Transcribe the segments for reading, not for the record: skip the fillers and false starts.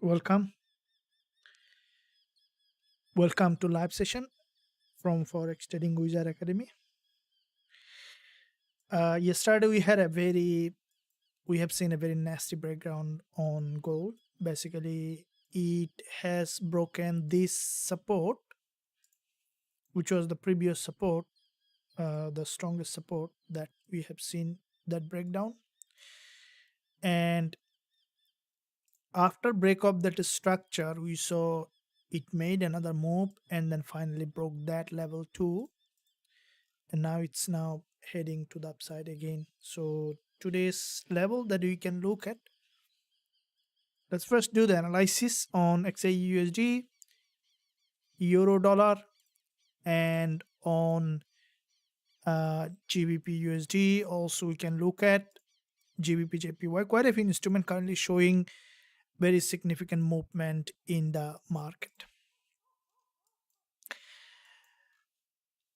Welcome. Welcome to live session from Forex Trading Wizard Academy. Yesterday we have seen a very nasty breakdown on gold. Basically, it has broken this support, which was the previous support, the strongest support that we have seen that breakdown. And after break of that structure, we saw it made another move and then finally broke that level too, and now it's now heading to the upside again. So today's level that we can look at, let's first do the analysis on XAUUSD, euro dollar, and on GBPUSD. Also we can look at GBPJPY. Quite a few instruments currently showing very significant movement in the market.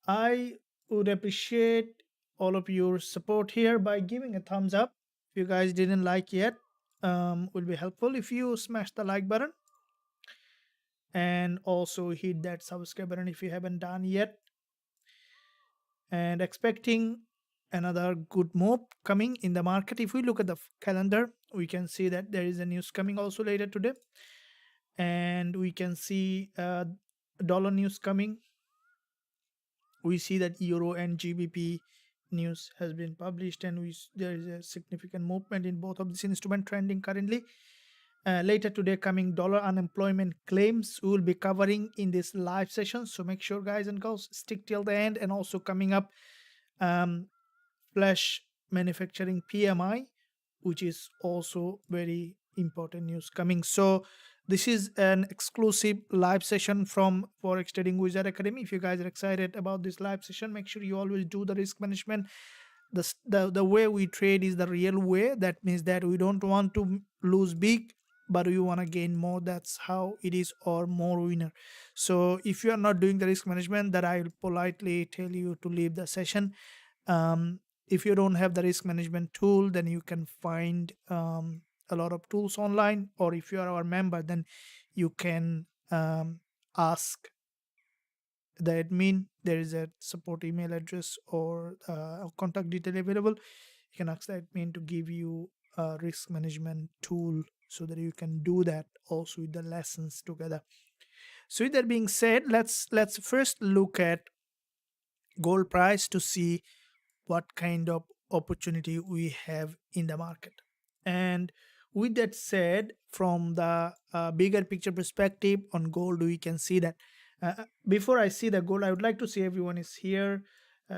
I would appreciate all of your support here by giving a thumbs up. If you guys didn't like yet, will be helpful if you smash the like button and also hit that subscribe button if you haven't done yet. And expecting another good move coming in the market. If we look at the calendar, we can see that there is a news coming also later today, and we can see dollar news coming. We see that euro and GBP news has been published, and there is a significant movement in both of these instruments trending currently. Later today coming dollar unemployment claims we will be covering in this live session, so make sure guys and girls stick till the end. And also coming up, flash manufacturing PMI, which is also very important news coming. So this is an exclusive live session from Forex Trading Wizard Academy. If you guys are excited about this live session, make sure you always do the risk management. The way we trade is the real way. That means that we don't want to lose big, but we want to gain more. That's how it is, or more winner. So if you are not doing the risk management, that I will politely tell you to leave the session. If you don't have the risk management tool, then you can find a lot of tools online, or if you are our member, then you can ask the admin. There is a support email address or contact detail available. You can ask the admin to give you a risk management tool so that you can do that also with the lessons together. So with that being said, let's first look at gold price to see what kind of opportunity we have in the market. And with that said, from the bigger picture perspective on gold, we can see that before I see the gold, I would like to see everyone is here.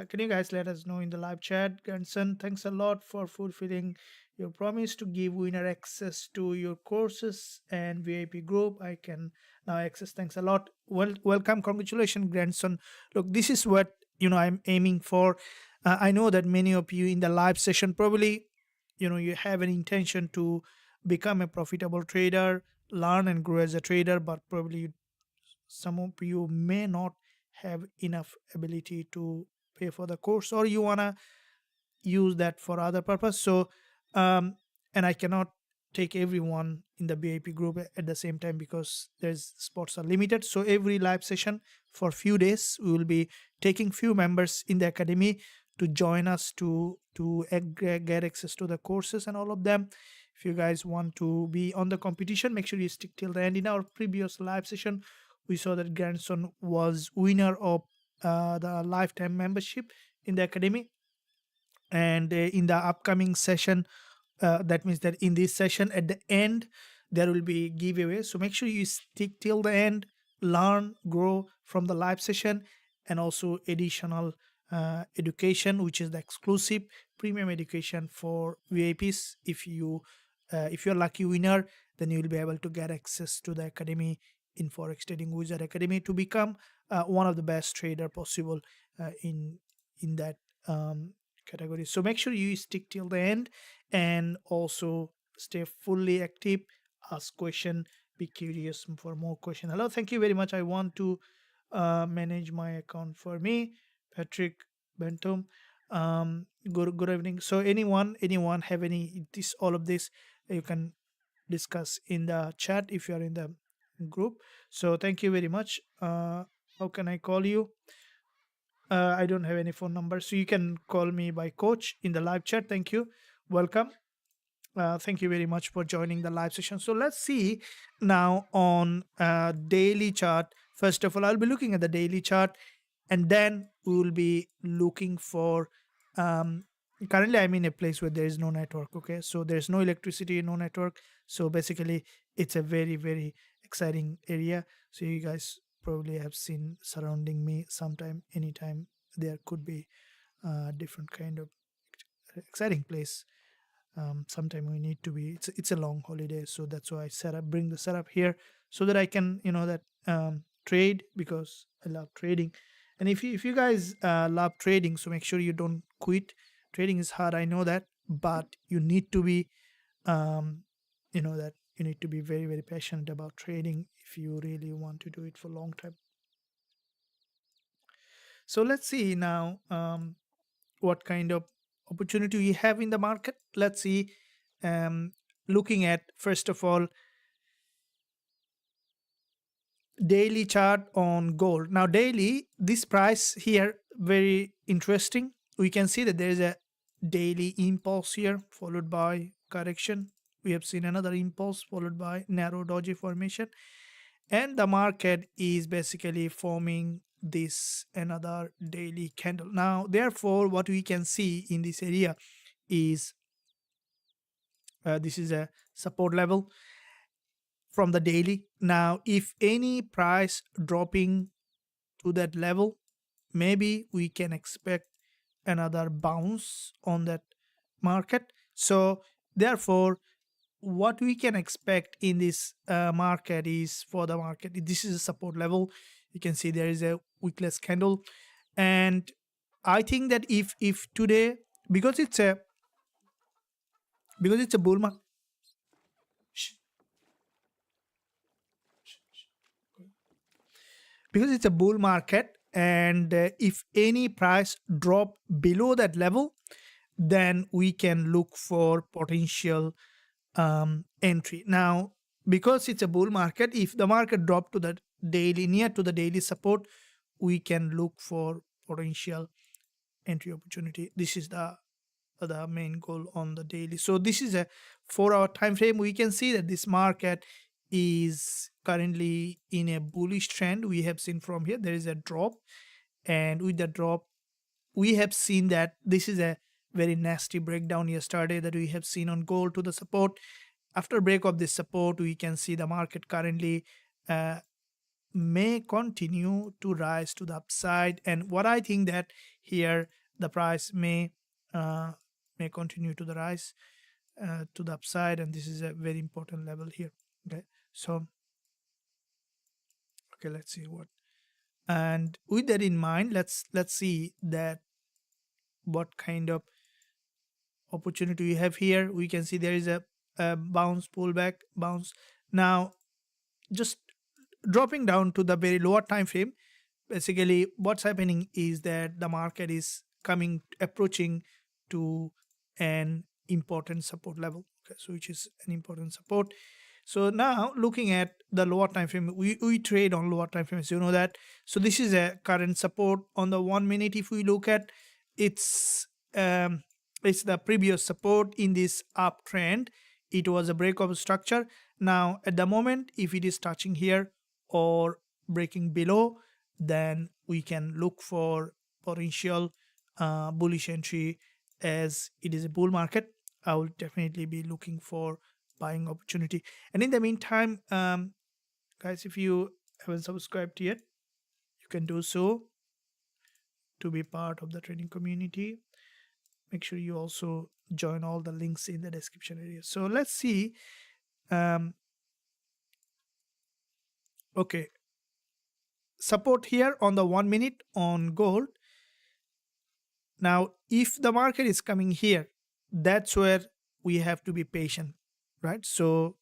Can you guys let us know in the live chat? Ganson, thanks a lot for fulfilling your promise to give winner access to your courses and VIP group. I can now access. Thanks a lot. Welcome, congratulations, grandson. Look, this is what I'm aiming for. I know that many of you in the live session probably you have an intention to become a profitable trader, learn and grow as a trader, but probably some of you may not have enough ability to pay for the course, or you want to use that for other purpose. So and I cannot take everyone in the VIP group at the same time because there's spots are limited. So every live session for few days we will be taking few members in the academy to join us to get access to the courses and all of them. If you guys want to be on the competition, make sure you stick till the end. In our previous live session, we saw that grandson was winner of the lifetime membership in the academy. And in the upcoming session, that means that in this session at the end there will be giveaway. So make sure you stick till the end, learn, grow from the live session, and also additional education, which is the exclusive premium education for VIPs. If you're lucky winner, then you will be able to get access to the academy in Forex Trading Wizard Academy to become one of the best trader possible in that category. So make sure you stick till the end and also stay fully active, ask question, be curious for more question. Hello, thank you very much. I want to manage my account for me, Patrick Bentum. Good evening. So anyone have any all of this, you can discuss in the chat if you are in the group. So thank you very much. How can I call you? I don't have any phone number, so you can call me by coach in the live chat. Thank you. Welcome. Thank you very much for joining the live session. So let's see now on daily chart. First of all, I'll be looking at the daily chart, and then we will be looking for. Currently, I'm in a place where there is no network. Okay, so there's no electricity, no network. So basically, it's a very very exciting area. So you guys probably have seen surrounding me sometime, anytime there could be different kind of exciting place. Sometime we need to be, it's a long holiday, so that's why I bring the setup here so that I can, that trade, because I love trading. And if you guys love trading, so make sure you don't quit. Trading is hard, I know that, but you need to be that you need to be very very passionate about trading if you really want to do it for long time. So let's see now what kind of opportunity we have in the market. Let's see. um, Looking at, first of all, daily chart on gold. Now daily, this price here very interesting. We can see that there is a daily impulse here followed by correction. We have seen another impulse followed by narrow doji formation, and the market is basically forming this another daily candle. Now therefore, what we can see in this area is this is a support level from the daily. Now if any price dropping to that level, maybe we can expect another bounce on that market. So therefore, what we can expect in this market is, for the market, this is a support level. You can see there is a wickless candle, and I think that if today, because it's a bull market, because it's a bull market, and if any price drop below that level, then we can look for potential entry. Now because it's a bull market, if the market drop to the daily, near to the daily support, we can look for potential entry opportunity. This is the main goal on the daily. So this is a 4-hour time frame. We can see that this market is currently in a bullish trend. We have seen from here there is a drop, and with the drop we have seen that this is a very nasty breakdown yesterday that we have seen on gold to the support. After break of this support, we can see the market currently uh, may continue to rise to the upside, and what I think that here the price uh, may continue to the rise to the upside, and this is a very important level here. Okay, so okay, let's see what, and with that in mind, let's see that what kind of opportunity we have here. We can see there is a bounce, pullback, bounce. Now just dropping down to the very lower time frame, basically what's happening is that the market is approaching to an important support level. Okay, so which is an important support. So now looking at the lower time frame, we trade on lower time frames, you know that. So this is a current support on the 1 minute. If we look at, it's um it's the previous support in this uptrend. It was a break of structure. Now at the moment, if it is touching here or breaking below, then we can look for potential bullish entry. As it is a bull market, I will definitely be looking for buying opportunity. And in the meantime, guys, if you haven't subscribed yet, you can do so to be part of the trading community. Make sure you also join all the links in the description area. So let's see. Okay, support here on the 1 minute on gold. Now if the market is coming here, that's where we have to be patient, right? So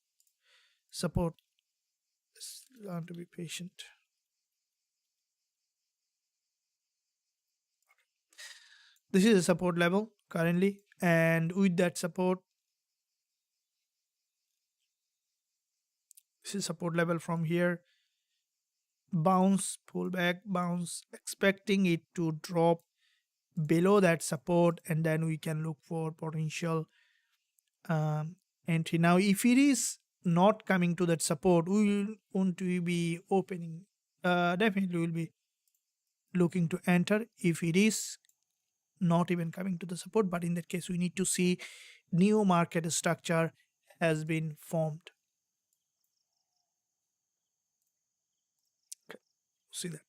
support, learn to be patient. This is a support level currently, and with that support, This is support level. From here, bounce, pull back, bounce, expecting it to drop below that support, and then we can look for potential entry. Now if it is not coming to that support, we will want to be opening, definitely will be looking to enter if it is not even coming to the support. But in that case, we need to see new market structure has been formed. Okay, see that.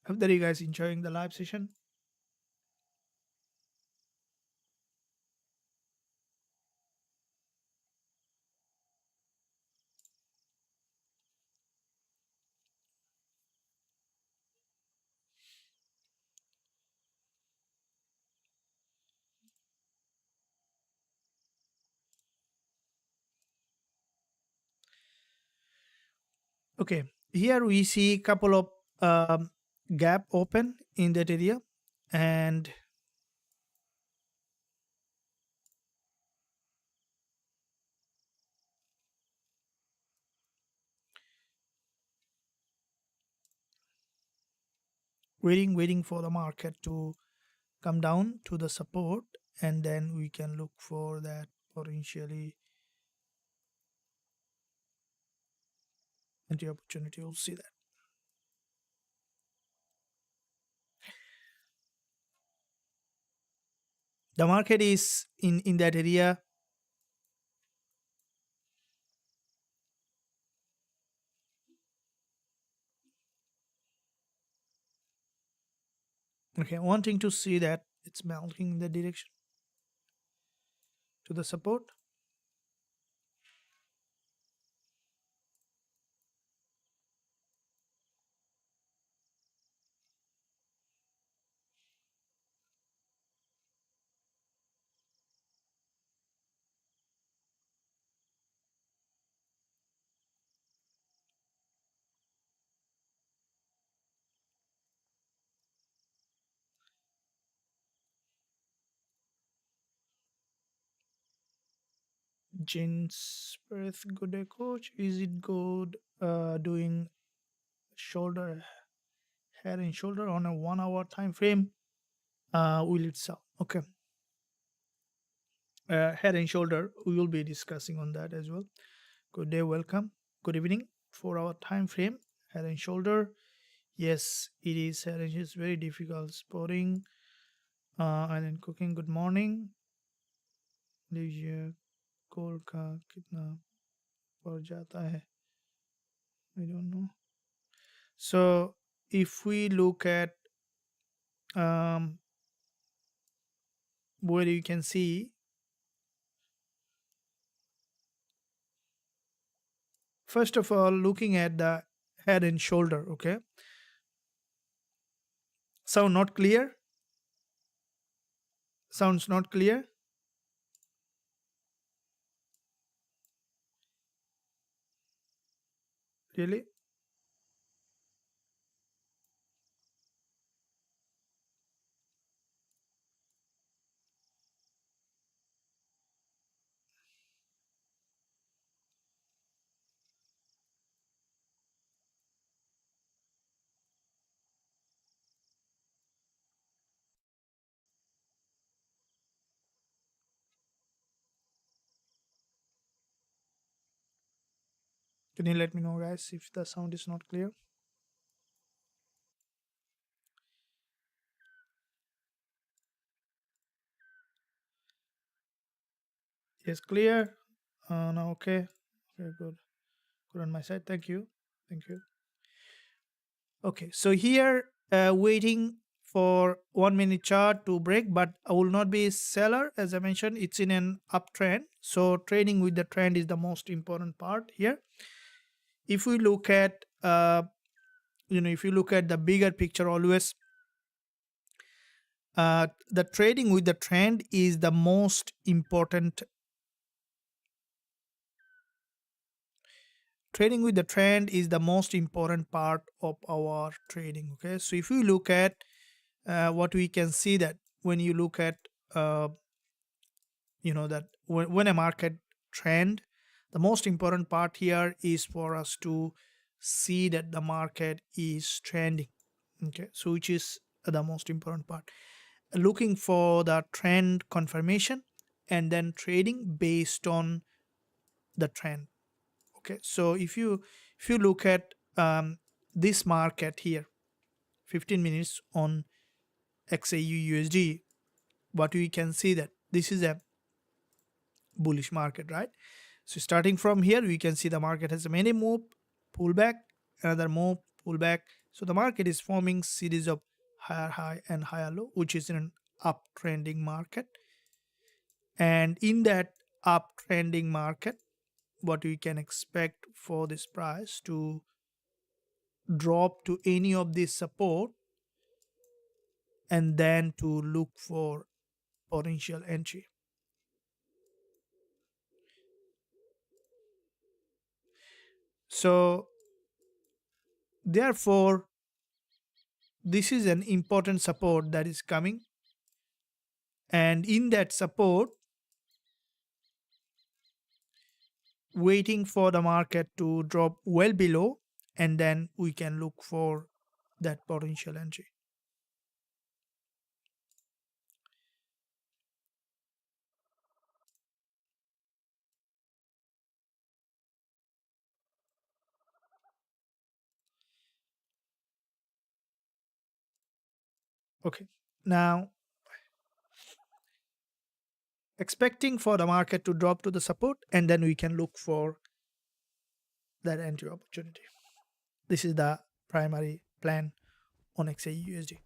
Hope that you guys enjoying the live session. Okay, here we see a couple of gap open in that area, and waiting for the market to come down to the support, and then we can look for that potentially entry opportunity. We'll see that the market is in that area. Okay, wanting to see that it's melting in the direction to the support. Jeans breath, good day coach. Is it good doing shoulder, head and shoulder on a 1 hour time frame? Will it sell? Okay. Head and shoulder, we will be discussing on that as well. Good day, welcome. Good evening. 4 hour time frame, head and shoulder. Yes, it is head and it's very difficult spotting. And then cooking. Good morning. लीजिए कोल का कितना पड़ जाता है? I don't know. So if we look at where you can see, first of all, looking at the head and shoulder. Okay, sound not clear? Sounds not clear? Really? Can you let me know, guys, if the sound is not clear? Yes, clear. No, okay. Okay, good. Good on my side. Thank you. Thank you. Okay, so here waiting for 1 minute chart to break, but I will not be a seller. As I mentioned, it's in an uptrend. So trading with the trend is the most important part here. If we look at, if you look at the bigger picture always, the trading with the trend is the most important. Trading with the trend is the most important part of our trading. Okay, so if you look at what we can see that when you look at that when a market trend, the most important part here is for us to see that the market is trending. Okay, so which is the most important part, looking for the trend confirmation and then trading based on the trend. Okay, so if you look at this market here, 15 minutes on XAU USD, what we can see that this is a bullish market, right? So starting from here, we can see the market has a many move, pullback, another move, pullback. So the market is forming series of higher high and higher low, which is in an uptrending market. And in that uptrending market, what we can expect for this price to drop to any of this support and then to look for potential entry. So therefore, this is an important support that is coming, and in that support, waiting for the market to drop well below, and then we can look for that potential entry. Okay, now expecting for the market to drop to the support, and then we can look for that entry opportunity. This is the primary plan on XAUUSD.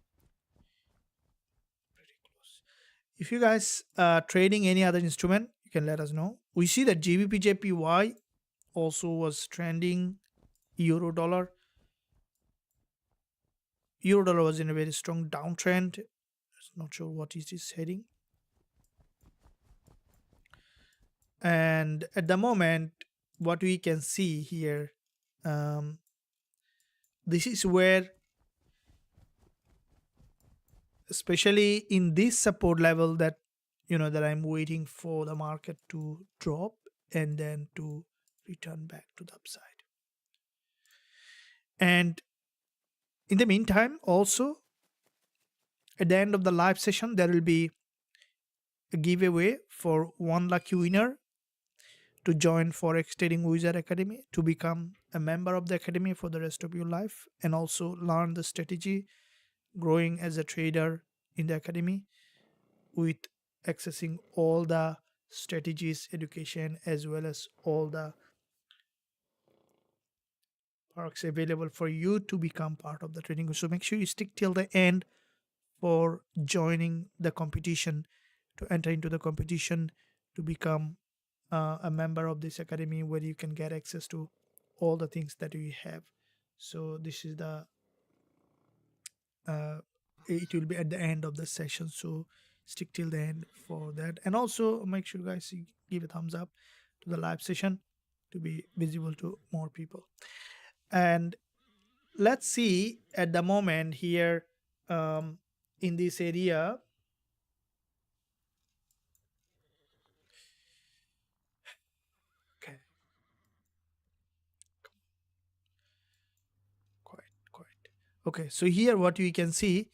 Pretty close. If you guys are trading any other instrument, you can let us know. We see that GBPJPY also was trending. Euro dollar was in a very strong downtrend. Not sure what is this heading. And at the moment, what we can see here, this is where, especially in this support level, that that I'm waiting for the market to drop and then to return back to the upside. And in the meantime, also at the end of the live session, there will be a giveaway for one lucky winner to join Forex Trading Wizard Academy, to become a member of the academy for the rest of your life, and also learn the strategy, growing as a trader in the academy with accessing all the strategies, education, as well as all the perks available for you to become part of the trading. So make sure you stick till the end for joining the competition, to enter into the competition, to become a member of this academy, where you can get access to all the things that we have. So this is the it will be at the end of the session, so stick till the end for that. And also make sure guys you give a thumbs up to the live session to be visible to more people. And let's see at the moment here, in this area, okay, quite okay. So here what we can see,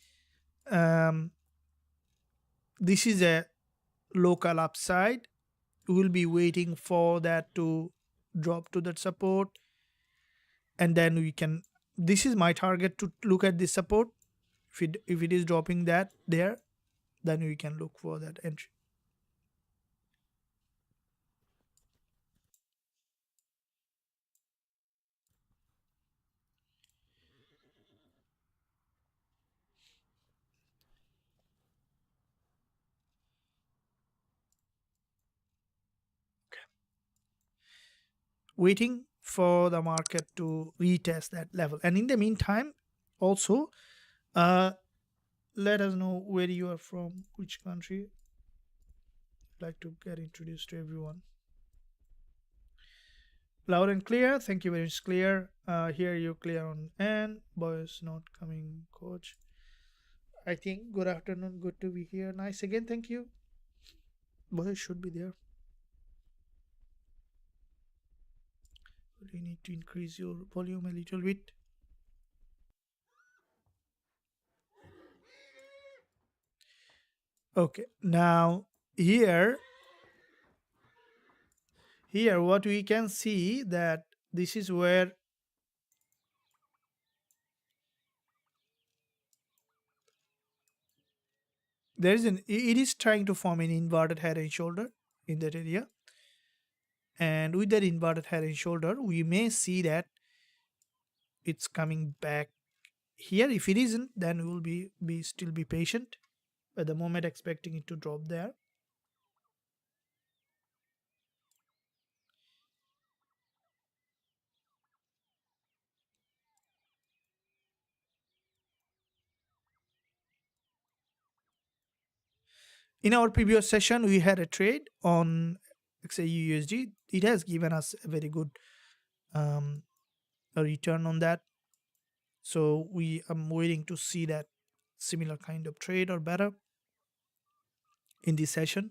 this is a local upside. We will be waiting for that to drop to that support, and then we can, this is my target, to look at this support. If it is dropping that there, then we can look for that entry. Waiting for the market to retest that level, and in the meantime, also let us know where you are from, which country. I'd like to get introduced to everyone. Loud and clear, thank you very much. Clear, hear you clear on end. Boys not coming, coach. I think good afternoon, good to be here. Nice again, thank you. Boy, it should be there. But you need to increase your volume a little bit. Okay, now here what we can see that this is where there is it is trying to form an inverted head and shoulder in that area, and with that inverted head and shoulder we may see that it's coming back here. If it isn't, then we will be still be patient at the moment, expecting it to drop there. In our previous session we had a trade on XAUUSD. It has given us a very good um, a return on that, so we are waiting to see that similar kind of trade or better in this session.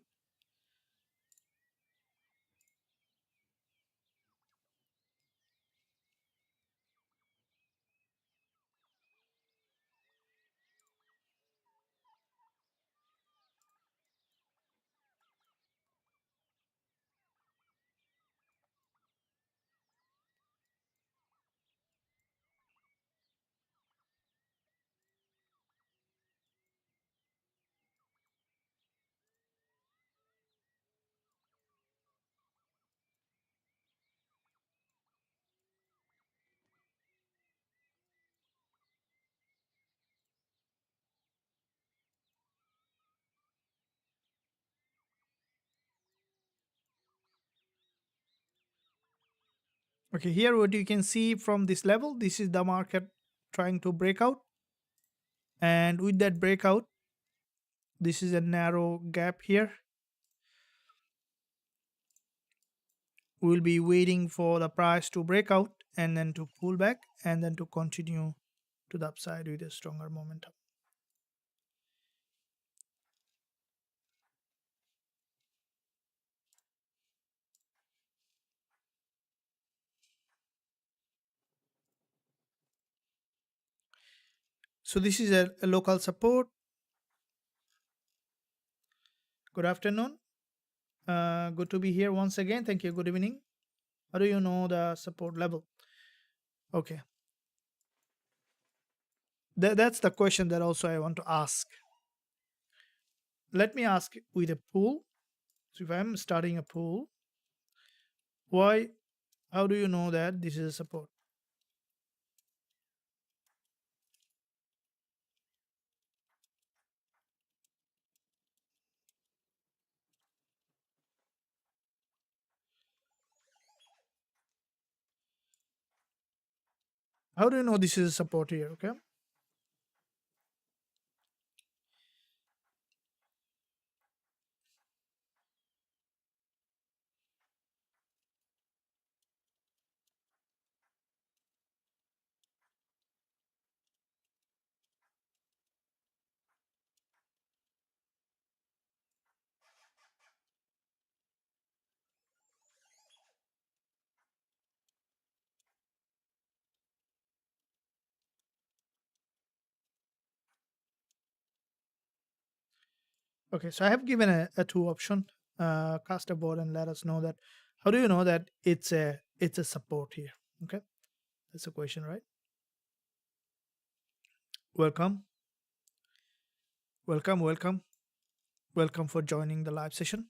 Okay, here what you can see from this level, this is the market trying to break out, and with that breakout, this is a narrow gap here. We'll be waiting for the price to break out and then to pull back and then to continue to the upside with a stronger momentum. So this is a local support. Good afternoon. Good to be here once again. Thank you. Good evening. How do you know the support level? Okay. That's the question that also I want to ask. Let me ask with a pool. So if I'm starting a pool, how do you know that this is a support? How do you know this is a support here? Okay. Okay, so I have given a two option. Cast a board and let us know that. How do you know that it's a support here? Okay, that's a question, right? Welcome, welcome, welcome, welcome for joining the live session.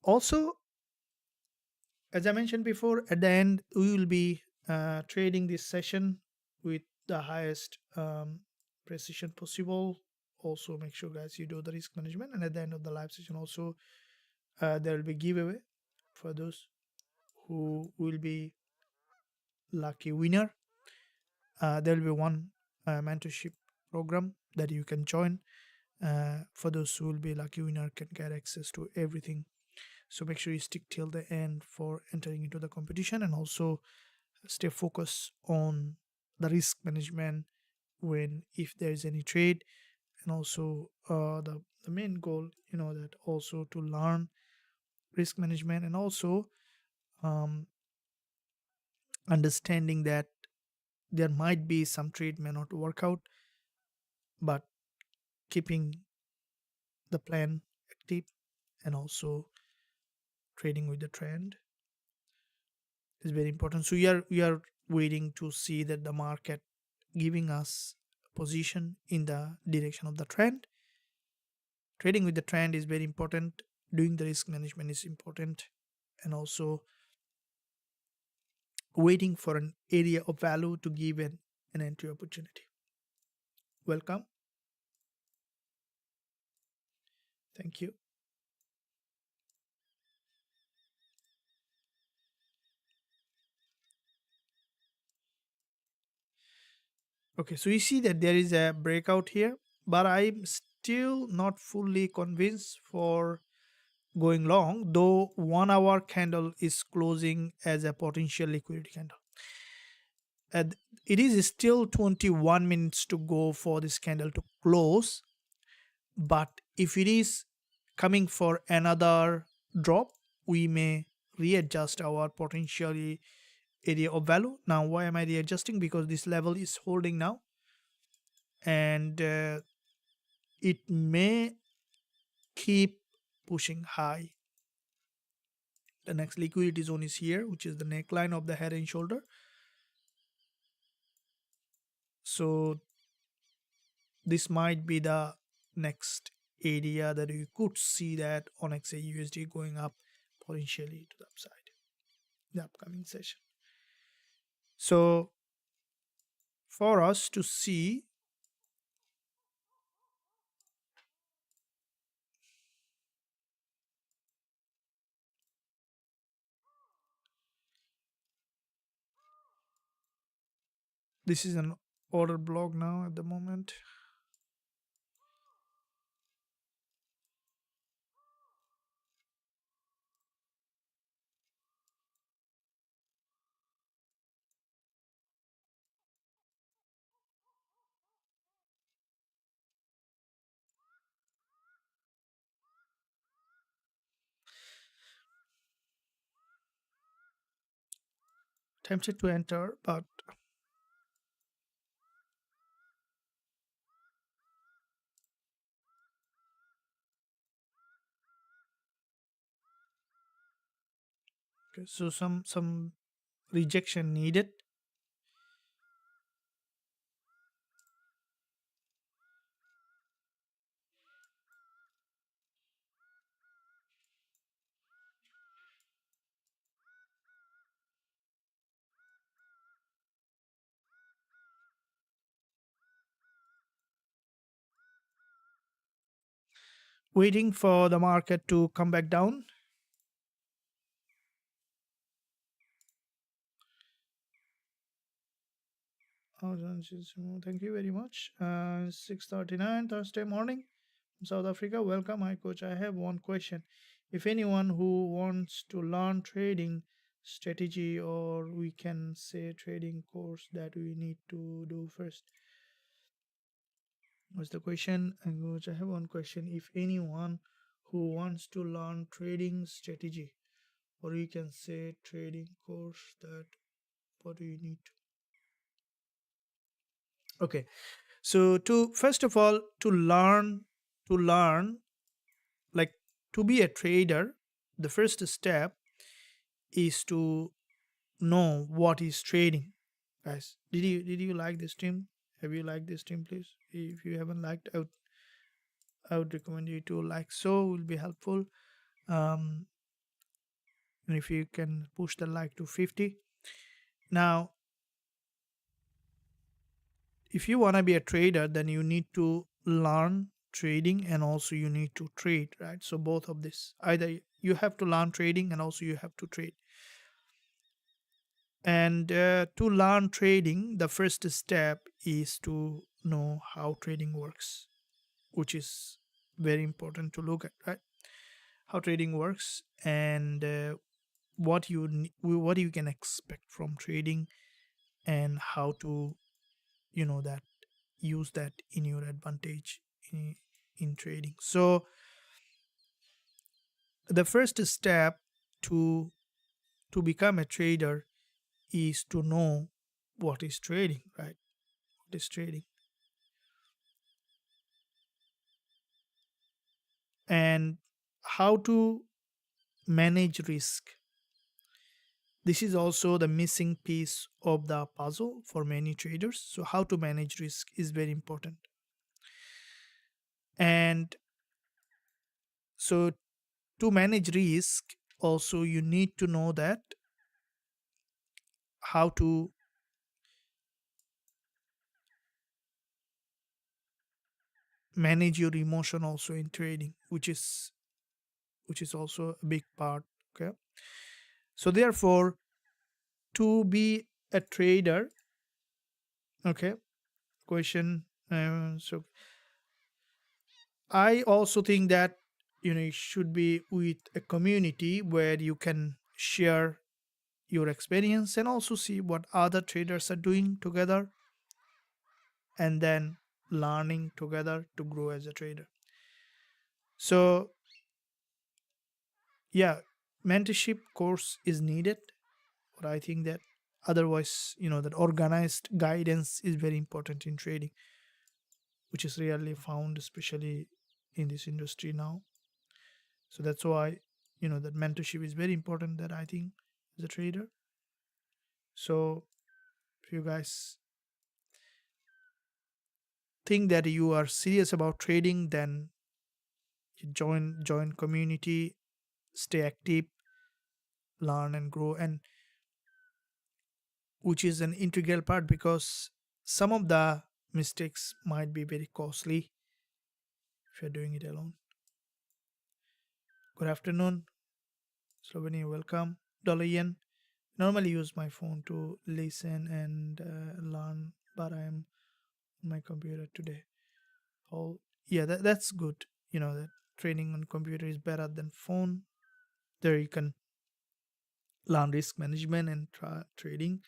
Also, as I mentioned before, at the end we will be trading this session with the highest precision possible. Also, make sure guys you do the risk management, and at the end of the live session also there will be giveaway for those who will be lucky winner. There will be one mentorship program that you can join. For those who will be lucky winner, can get access to everything. So make sure you stick till the end for entering into the competition, and also stay focused on the risk management when if there is any trade and also the main goal, that also to learn risk management, and also um, understanding that there might be some trade may not work out, but keeping the plan active and also trading with the trend is very important. So we are waiting to see that the market giving us position in the direction of the trend. Trading with the trend is very important. Doing the risk management is important, and also waiting for an area of value to give an entry opportunity. Welcome. Thank you. Okay, so you see that there is a breakout here, but I'm still not fully convinced for going long, though 1 hour candle is closing as a potential liquidity candle. And it is still 21 minutes to go for this candle to close, but if it is coming for another drop, we may readjust our potentially area of value. Now, why am I readjusting? Because this level is holding now, and it may keep pushing high. The next liquidity zone is here, which is the neckline of the head and shoulder. So this might be the next area that you could see that on XAUSD going up potentially to the upside in the upcoming session. So for us to see, this is an order block now at the moment. Tempted to enter, but okay, so some rejection needed. Waiting for the market to come back down. Thank you very much. 6:39 Thursday morning, South Africa. Welcome. Hi, coach. I have one question. If anyone who wants to learn trading strategy, or we can say trading course, that we need to do first. What's the question? Coach, I have one question. If anyone who wants to learn trading strategy, or we can say trading course, that what do you need to? Okay. So to first of all to learn like to be a trader, the first step is to know what is trading. Guys, did you like this stream? Have you liked this stream? Please, if you haven't liked, I would recommend you to like, so will be helpful. um and if you can push the like to 50. Now, if you want to be a trader, then you need to learn trading and also you need to trade, right? So both of this, either you have to learn trading and also you have to trade. And to learn trading, the first step is to know how trading works, which is very important to look at, right? How trading works, and what you can expect from trading, and how to that use that in your advantage in trading. So the first step to become a trader is to know what is trading, right? What is trading, and how to manage risk. This is also the missing piece of the puzzle for many traders. So how to manage risk is very important. And so to manage risk, also you need to know that how to manage your emotion also in trading, which is also a big part. Okay, so therefore, to be a trader, okay, question. So I also think that it should be with a community where you can share your experience and also see what other traders are doing together, and then learning together to grow as a trader. So yeah, mentorship course is needed, but I think that otherwise, that organized guidance is very important in trading, which is rarely found, especially in this industry now. So that's why, that mentorship is very important, that I think, as a trader. So if you guys think that you are serious about trading, then you join community, stay active, learn and grow, and which is an integral part, because some of the mistakes might be very costly if you're doing it alone. Good afternoon, Slovenia. Welcome, Dolayan. Normally use my phone to listen and learn, but I am on my computer today. Oh, yeah, that's good. That training on computer is better than phone. There you can learn risk management and trading.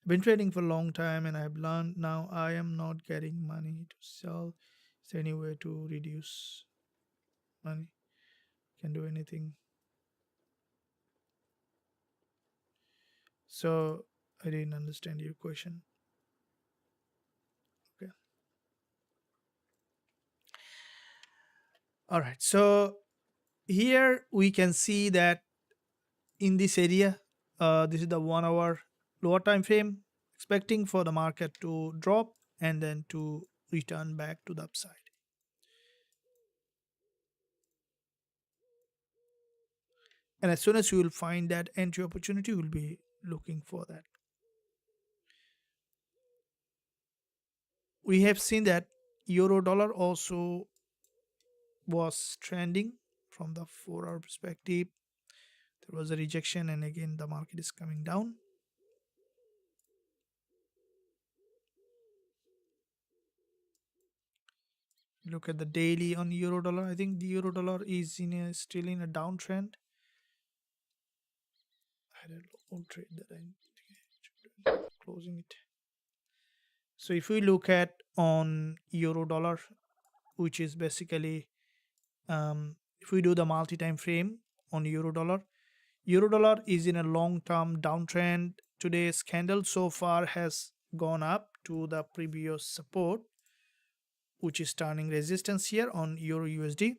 I've been trading for a long time and I've learned now I am not getting money to sell. Is there any way to reduce money? Can do anything. So I didn't understand your question. Okay. All right. So here we can see that in this area, this is the 1 hour lower time frame, expecting for the market to drop and then to return back to the upside. And as soon as you will find that entry opportunity, you will be looking for that. We have seen that euro dollar also was trending from the 4 hour perspective. There was a rejection, and again, the market is coming down. Look at the daily on euro dollar. I think the euro dollar is still in a downtrend. I had a old trade that I closing it. So if we look at on euro dollar, which is basically if we do the multi-time frame on euro dollar is in a long-term downtrend. Today's candle so far has gone up to the previous support, which is turning resistance here on euro USD,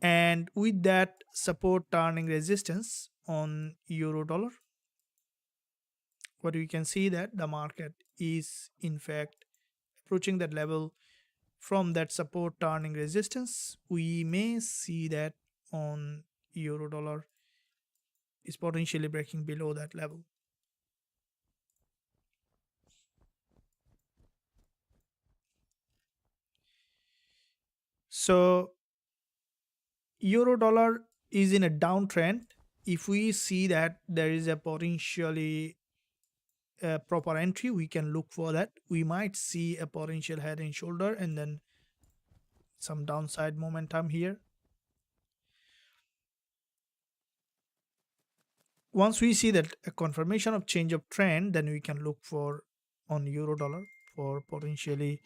and with that support turning resistance on euro dollar, what we can see that the market is in fact approaching that level. From that support turning resistance, we may see that on euro dollar is potentially breaking below that level. So euro dollar is in a downtrend. If we see that there is a potentially proper entry, we can look for that. We might see a potential head and shoulder and then some downside momentum here. Once we see that a confirmation of change of trend, then we can look for on euro dollar for potentially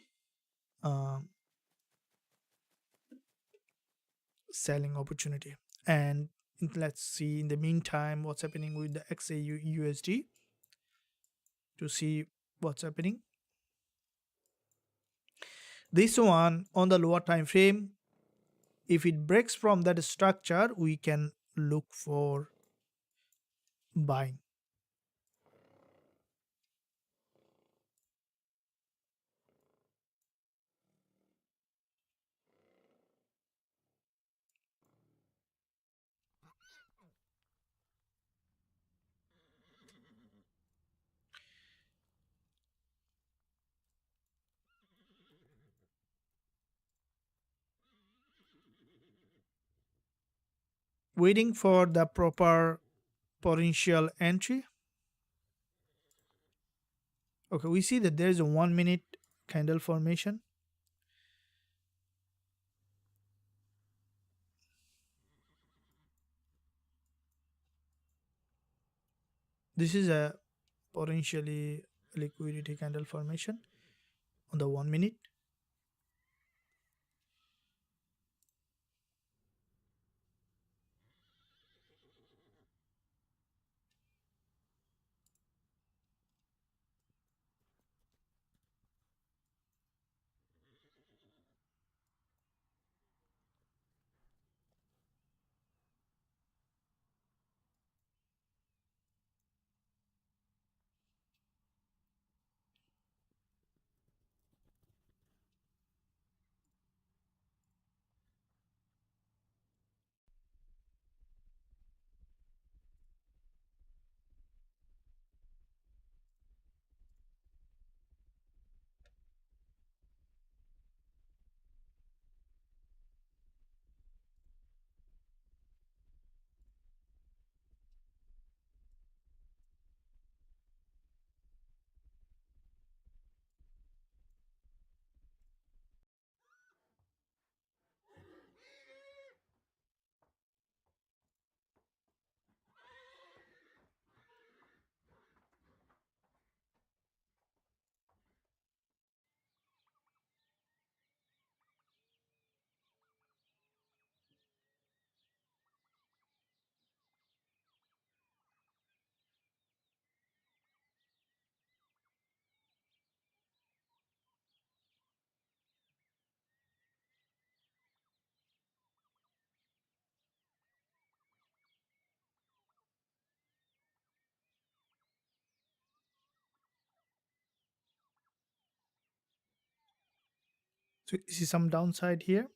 selling opportunity. And let's see in the meantime what's happening with the XAU USD to see what's happening. This one on the lower time frame, if it breaks from that structure, we can look for buying. Waiting for the proper potential entry. Okay, we see that there is a 1 minute candle formation. This is a potentially liquidity candle formation on the 1 minute. So you see some downside here.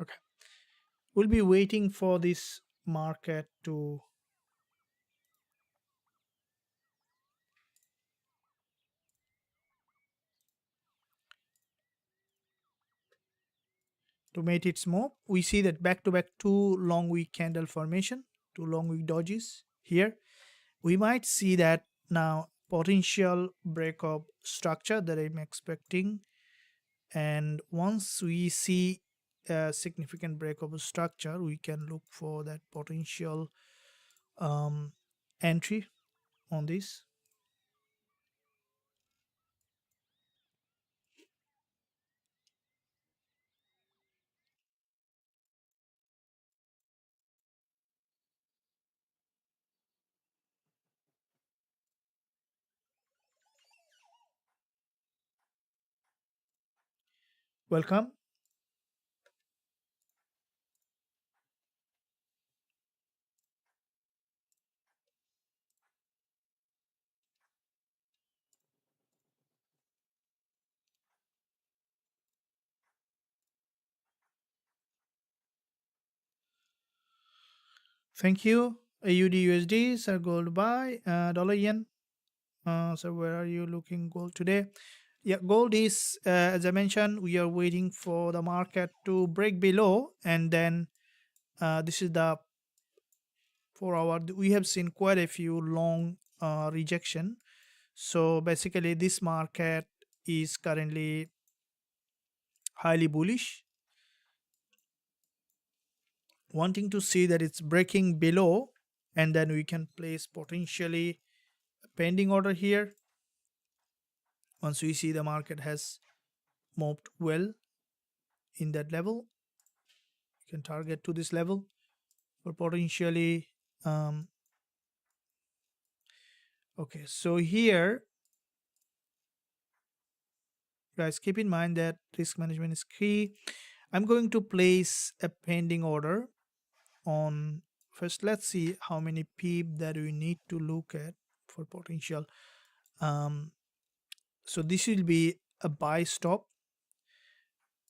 Okay, we'll be waiting for this market to make its move. We see that back to back two long week candle formation, two long week dodges here. We might see that now potential break of structure that I'm expecting. And once we see a significant break of a structure, we can look for that potential entry on this. Welcome. Thank you. AUD USD, sir, gold buy, dollar yen. So where are you looking gold today? Yeah, gold is, as I mentioned, we are waiting for the market to break below, and then this is the 4 hour. We have seen quite a few long rejection. So basically, this market is currently highly bullish, wanting to see that it's breaking below, and then we can place potentially a pending order here. Once we see the market has moved well in that level, you can target to this level for potentially. Um, okay, so here, guys, keep in mind that risk management is key. I'm going to place a pending order on. First, let's see how many peep that we need to look at for potential. Um, so this will be a buy stop,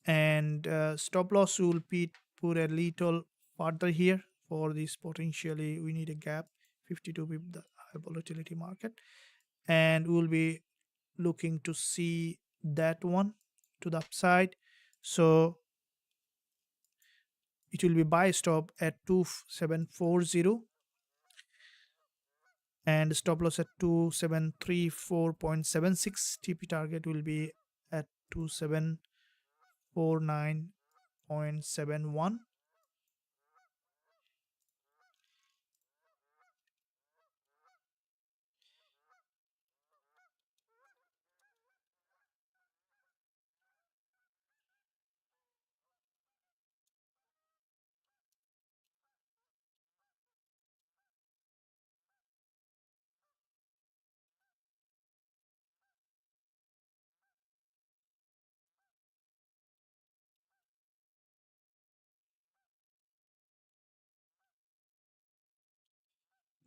and stop loss will be put a little further here for this. Potentially we need a gap 52 pip, the high volatility market, and we'll be looking to see that one to the upside. So it will be buy stop at 2740, and stop loss at 2734.76. TP target will be at 2749.71.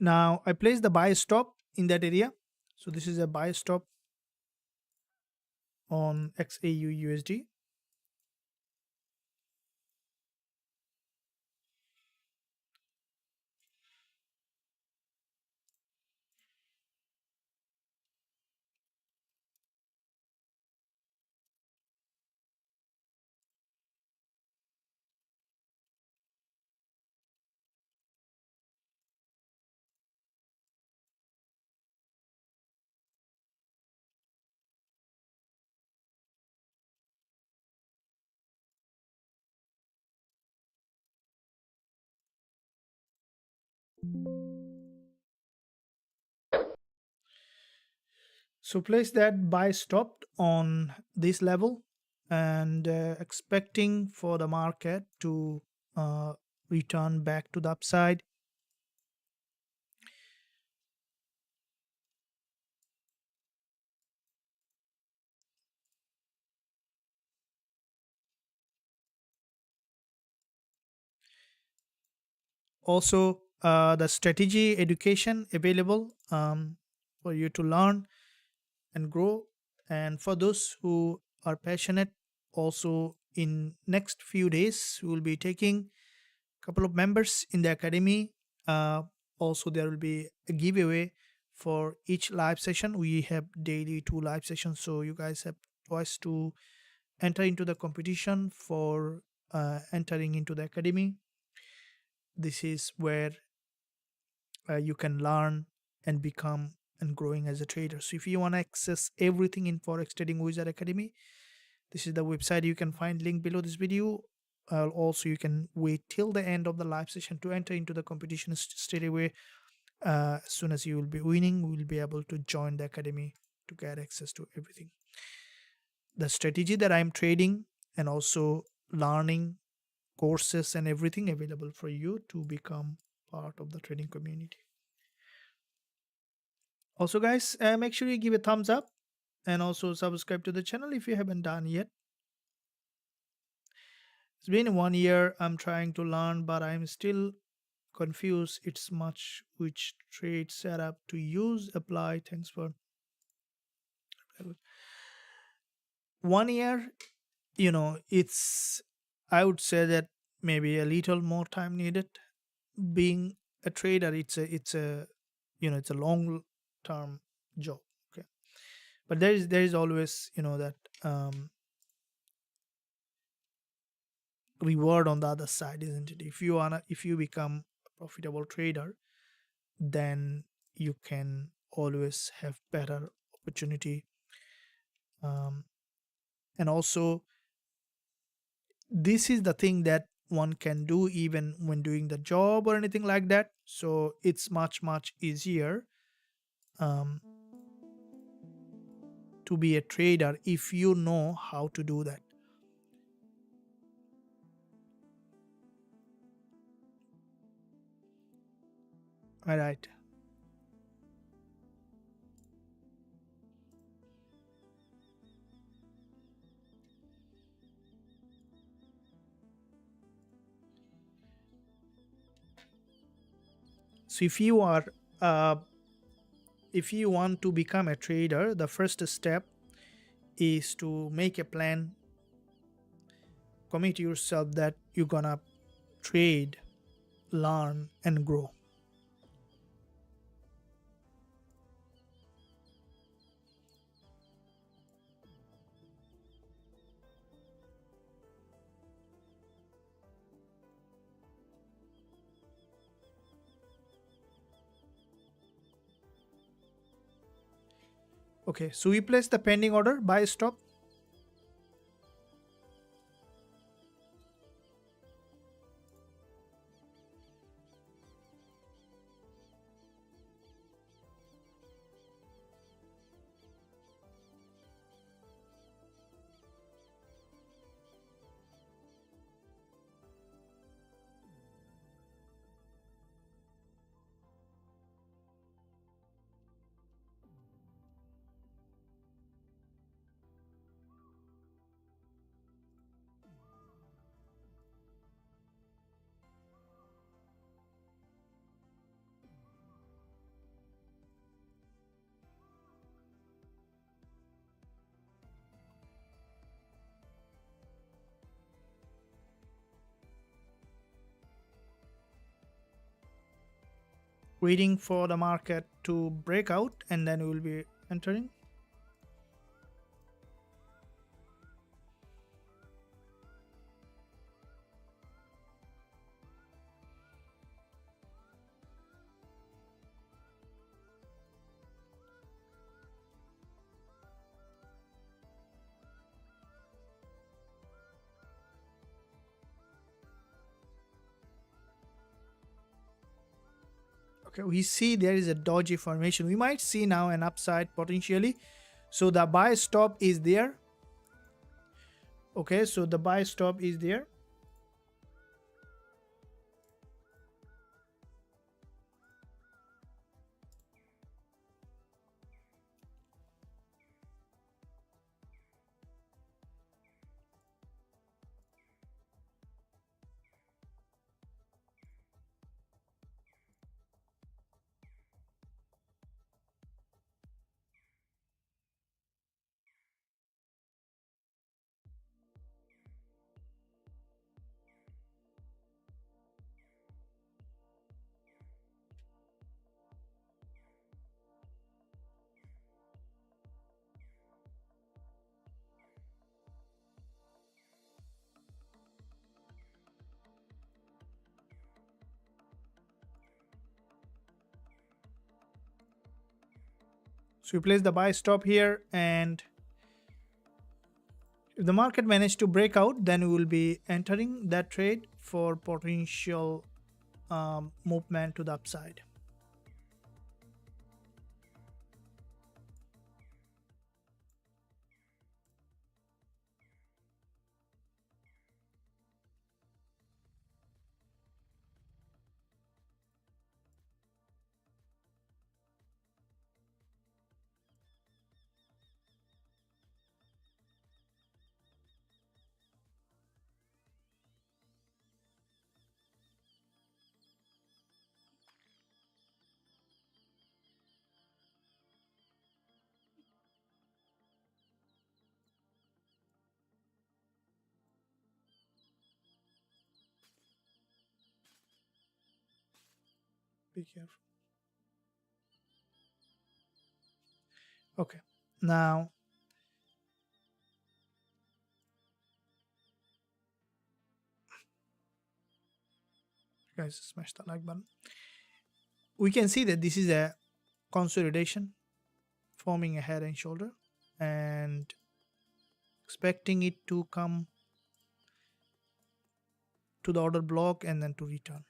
Now I place the buy stop in that area. So this is a buy stop on XAU USD. So place that buy stop on this level, and expecting for the market to uh, return back to the upside. Also, the strategy education available for you to learn and grow. And for those who are passionate, also in next few days we will be taking a couple of members in the academy. uh, Also there will be a giveaway for each live session. We have daily 2 live sessions, so you guys have twice to enter into the competition for entering into the academy. This is where you can learn and become and growing as a trader. So if you want to access everything in Forex Trading Wizard Academy, this is the website. You can find link below this video. Also, you can wait till the end of the live session to enter into the competition straight away. As soon as you will be winning, we will be able to join the academy to get access to everything. The strategy that I'm trading and also learning courses and everything available for you to become part of the trading community. Also, guys, make sure you give a thumbs up and also subscribe to the channel if you haven't done yet. It's been 1 year. I'm trying to learn, but I'm still confused. It's much which trade setup to use, apply. Thanks for 1 year. It's, I would say that maybe a little more time needed. Being a trader, it's a it's a long term job. Okay, But there is always, that reward on the other side, isn't it? If you become a profitable trader, then you can always have better opportunity. um, and also, this is the thing that one can do even when doing the job or anything like that, so it's much easier um, to be a trader if you know how to do that. All right. So uh, if you want to become a trader, the first step is to make a plan, commit yourself that you're gonna trade, learn, and grow. Okay, so we place the pending order, buy, stop. Waiting for the market to break out, and then we will be entering. Okay, we see there is a dodgy formation. We might see now an upside potentially. So the buy stop is there. Okay, so the buy stop is there. So we place the buy stop here, and if the market managed to break out, then we will be entering that trade for potential movement to the upside. Be careful. Okay. Now, guys, smash the like button. We can see that this is a consolidation forming a head and shoulder, and expecting it to come to the order block and then to return.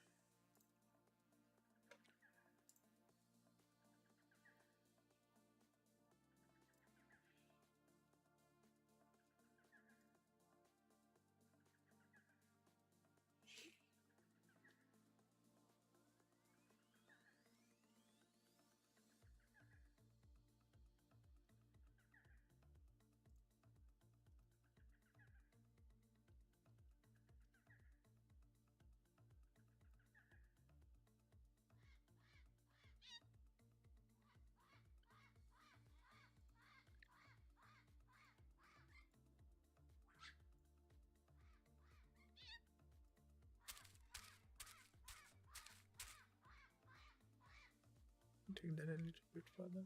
Take that a little bit further.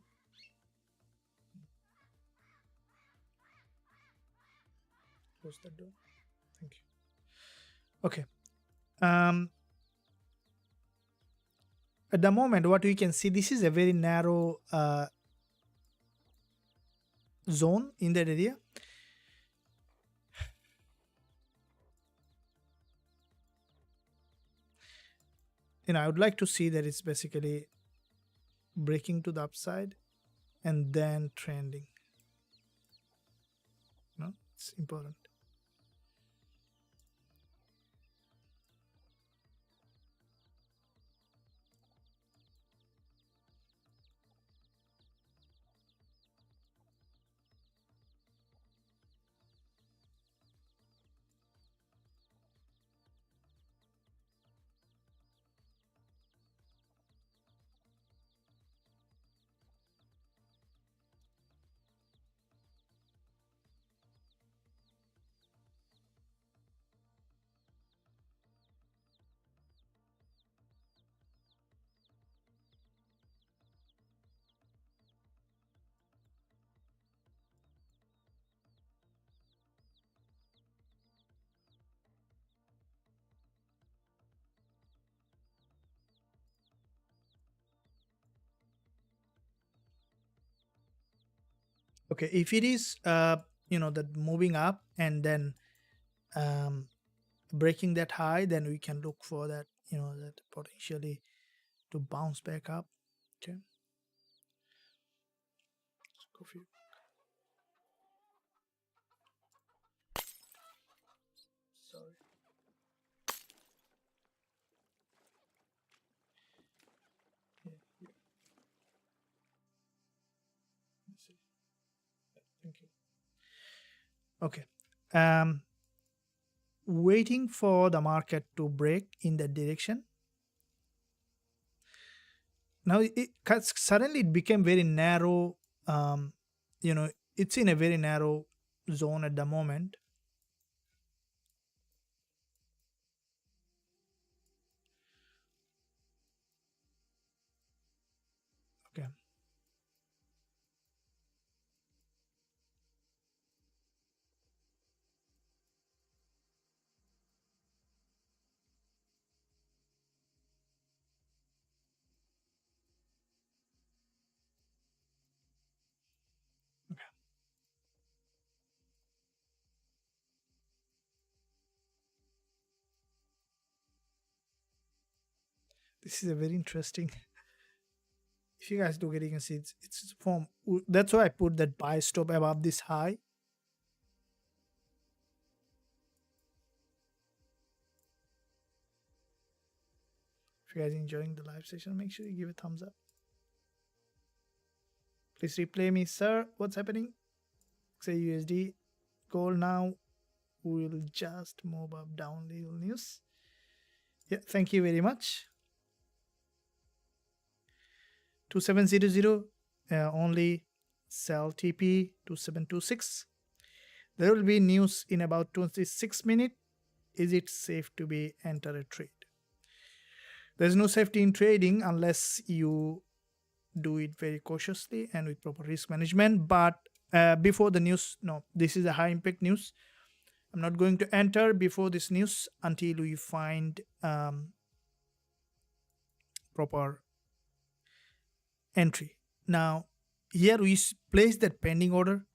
Close that door. Thank you. Okay. At the moment, what we can see, this is a very narrow zone in that area. I would like to see that it's basically breaking to the upside and then trending. It's important. Okay, if it is that moving up and then breaking that high, then we can look for that that potentially to bounce back up. Okay, coffee. Sorry. Yeah. Let's see. Thank you. Okay. Waiting for the market to break in that direction. Now suddenly it became very narrow. It's in a very narrow zone at the moment. Okay. This is a very interesting. If you guys look at it, you can see it's form. That's why I put that buy stop above this high. If you guys enjoying the live session, make sure you give a thumbs up. Please replay me, sir. What's happening? Say USD gold now. We'll just move up down little news. Yeah, thank you very much. 2700 only sell TP 2726. There will be news in about 26 minutes. Is it safe to be enter a trade? There's no safety in trading unless you do it very cautiously and with proper risk management. But before the news. No, this is a high impact news. I'm not going to enter before this news until we find proper entry. Now, here we place that pending order.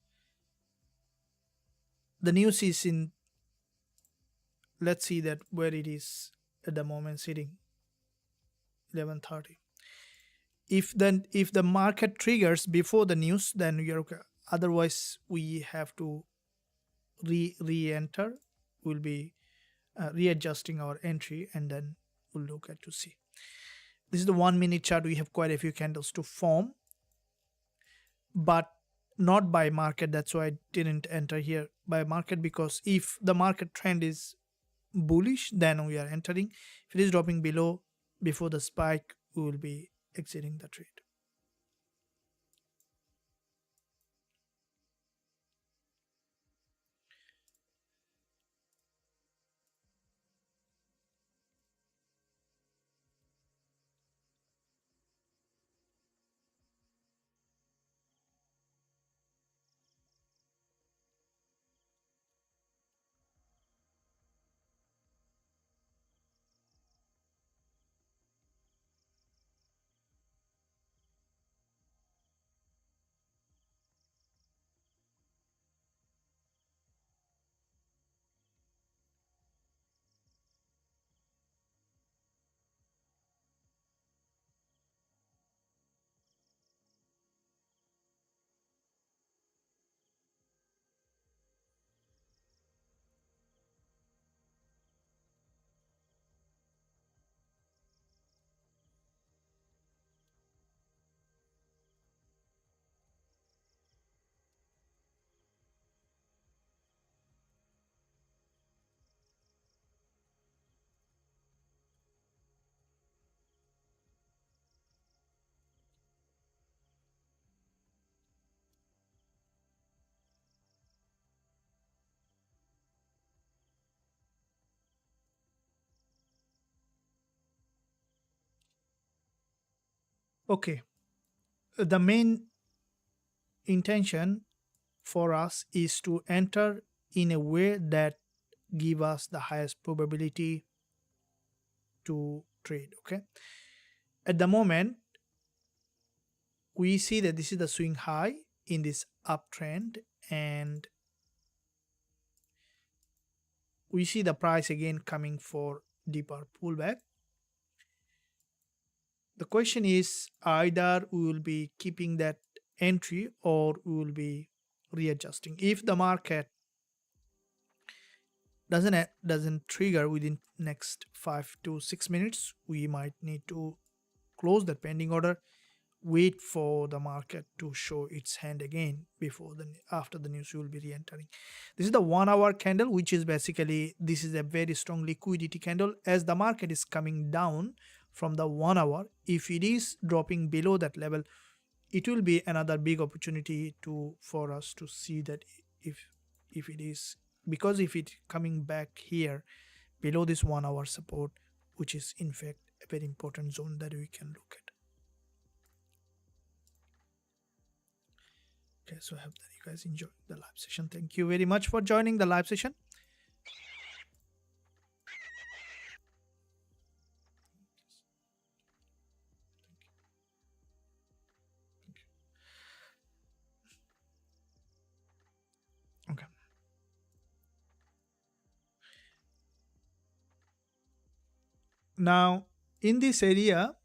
The news is in, let's see that where it is at the moment sitting, 11:30. If the market triggers before the news, then we are okay. Otherwise, we have to re-enter. We'll be readjusting our entry, and then we'll look at to see. This is the 1 minute chart. We have quite a few candles to form, but not by market. That's why I didn't enter here by market, because if the market trend is bullish, then we are entering. If it is dropping below before the spike, we will be exiting the trade. Okay, the main intention for us is to enter in a way that give us the highest probability to trade. Okay, at the moment we see that this is the swing high in this uptrend, and we see the price again coming for deeper pullback. The question is, either we will be keeping that entry or we will be readjusting. If the market doesn't trigger within next 5 to 6 minutes, we might need to close that pending order, wait for the market to show its hand again before the after the news we will be re-entering. This is the 1 hour candle, which is basically, this is a very strong liquidity candle. As the market is coming down from the 1 hour, if it is dropping below that level, it will be another big opportunity to for us to see that if it is, because if it coming back here below this 1 hour support, which is in fact a very important zone that we can look at. Okay, so I hope that you guys enjoyed the live session. Thank you very much for joining the live session. Okay. Now, in this area,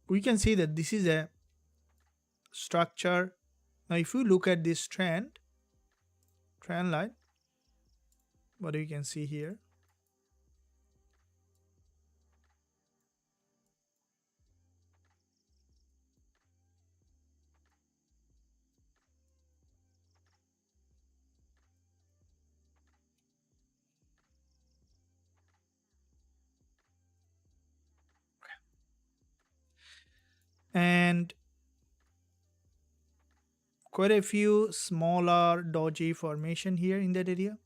we can see that this is a structure. Now, if you look at this trend line, what you can see here, and quite a few smaller dodgy formation here in that area.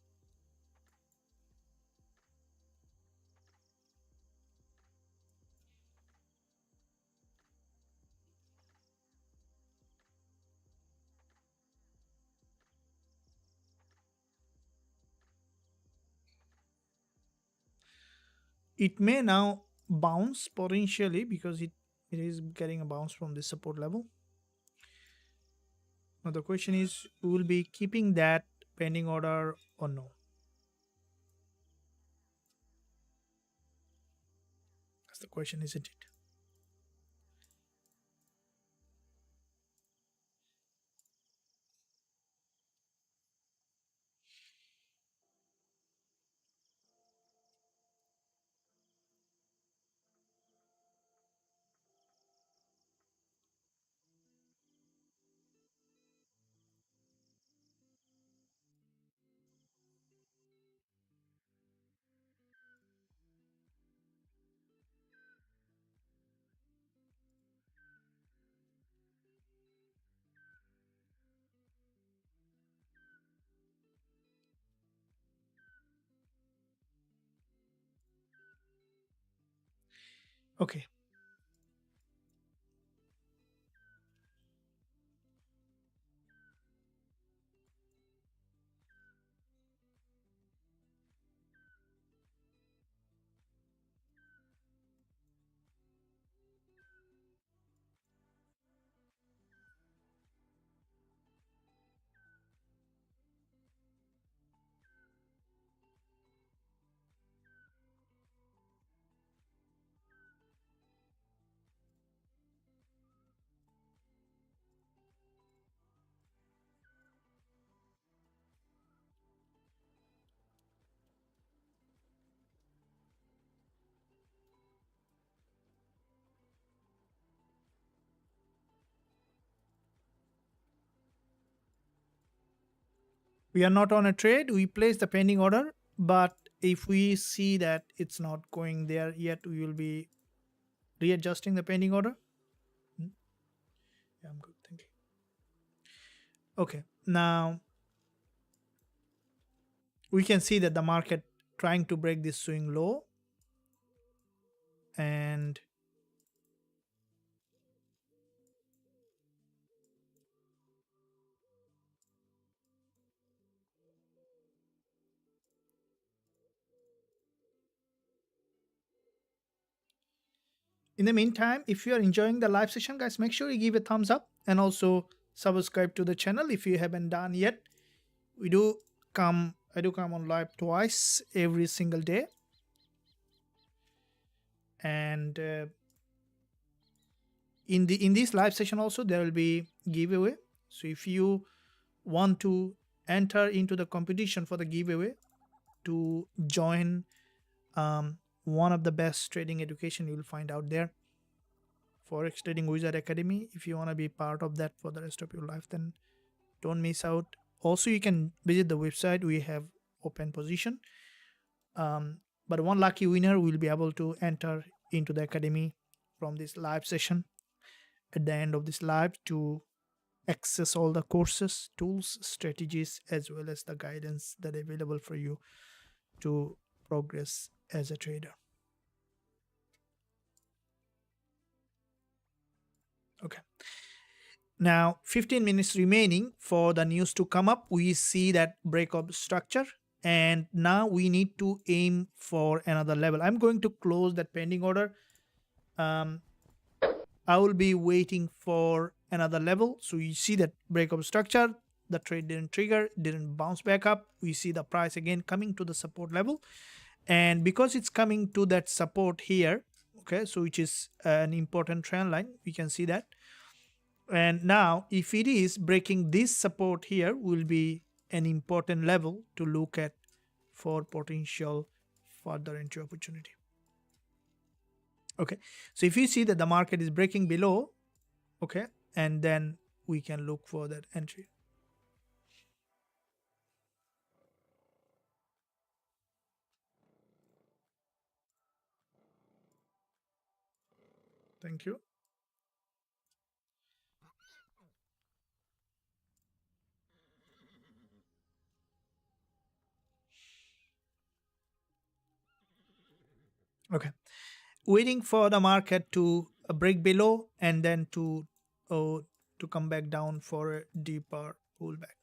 it may now bounce potentially because it is getting a bounce from the support level. Now the question is, we will be keeping that pending order or no? That's the question, isn't it? Okay. We are not on a trade. We place the pending order, but if we see that it's not going there yet, we will be readjusting the pending order. Hmm? Yeah, I'm good. Thank you. Okay. Now we can see that the market trying to break this swing low, and in the meantime, if you are enjoying the live session, guys, make sure you give a thumbs up and also subscribe to the channel if you haven't done yet. I do come on live twice every single day, and in this live session also there will be giveaway. So if you want to enter into the competition for the giveaway to join one of the best trading education you will find out there, Forex Trading Wizard Academy. If you want to be part of that for the rest of your life, then don't miss out. Also, you can visit the website. We have open position, but one lucky winner will be able to enter into the academy from this live session at the end of this live to access all the courses, tools, strategies, as well as the guidance that are available for you to progress as a trader. Okay. Now, 15 minutes remaining for the news to come up. We see that break of structure, and now we need to aim for another level. I'm going to close that pending order. I will be waiting for another level. So you see that break of structure, the trade didn't trigger, didn't bounce back up. We see the price again coming to the support level, and because it's coming to that support here, okay, so which is an important trend line, we can see that. And now if it is breaking this support here, will be an important level to look at for potential further entry opportunity. Okay, so if you see that the market is breaking below, okay, and then we can look for that entry. Thank you. Okay, waiting for the market to break below and then to come back down for a deeper pullback.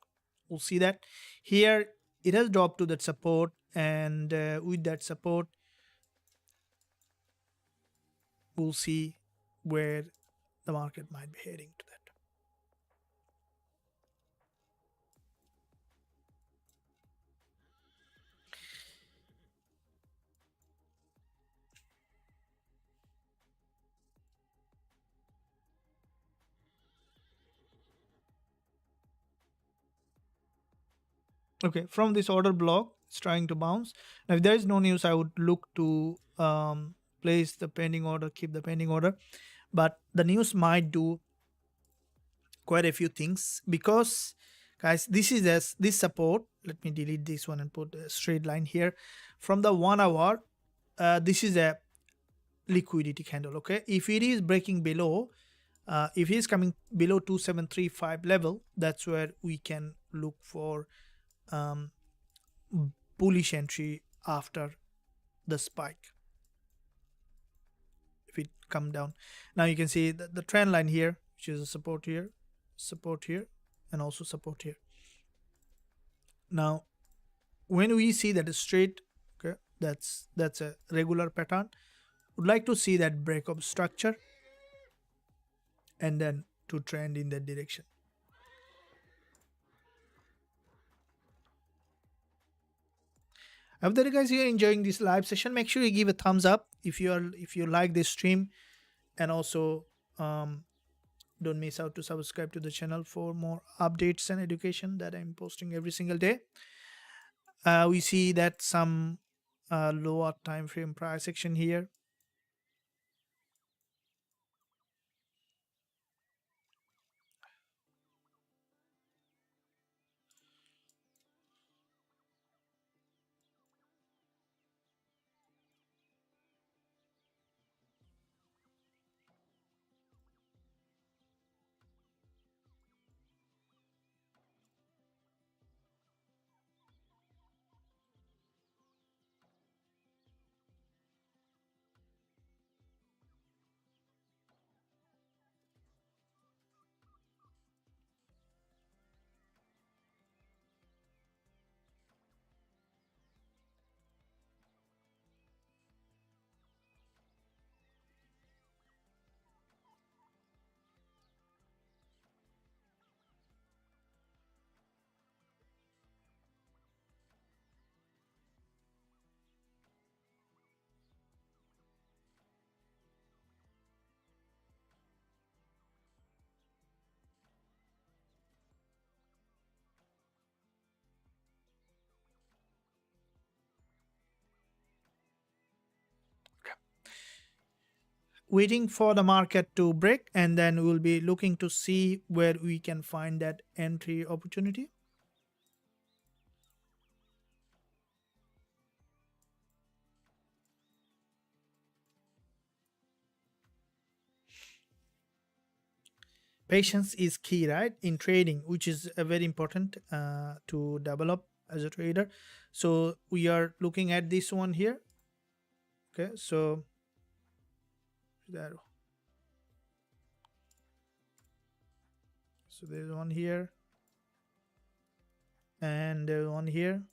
We'll see that here it has dropped to that support, and with that support we'll see where the market might be heading to that. Okay, from this order block, it's trying to bounce. Now, if there is no news, I would look to place the pending order, keep the pending order. But the news might do quite a few things because, guys, this is this support. Let me delete this one and put a straight line here. From the 1 hour, this is a liquidity candle. Okay, if it is breaking below, if it is coming below 2735 level, that's where we can look for um, bullish entry after the spike. If it come down, now you can see the trend line here, which is a support here, and also support here. Now when we see that is straight, okay, that's a regular pattern. Would like to see that break of structure and then to trend in that direction. I hope that you guys are enjoying this live session. Make sure you give a thumbs up if you like this stream, and also don't miss out to subscribe to the channel for more updates and education that I'm posting every single day. We see that some lower time frame price action here. Waiting for the market to break, and then we'll be looking to see where we can find that entry opportunity. Patience is key, right, in trading, which is a very important to develop as a trader. So we are looking at this one here. Okay, so there, so there's one here and there's one here.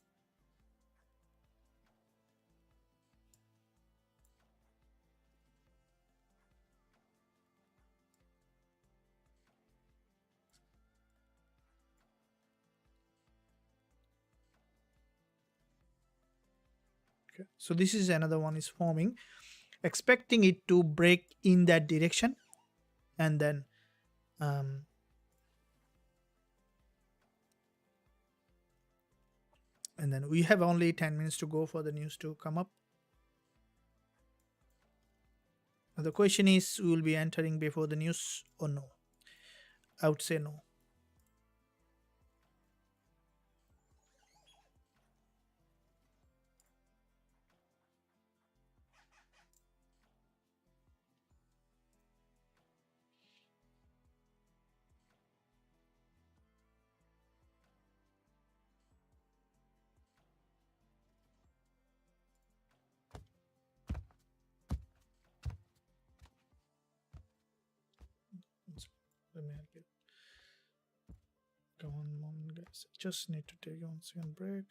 Okay, so this is another one is forming, expecting it to break in that direction, and then we have only 10 minutes to go for the news to come up. Now the question is, we will be entering before the news or no? I would say no. Let me help you. Come on, moment, guys. Just need to take 1 second break.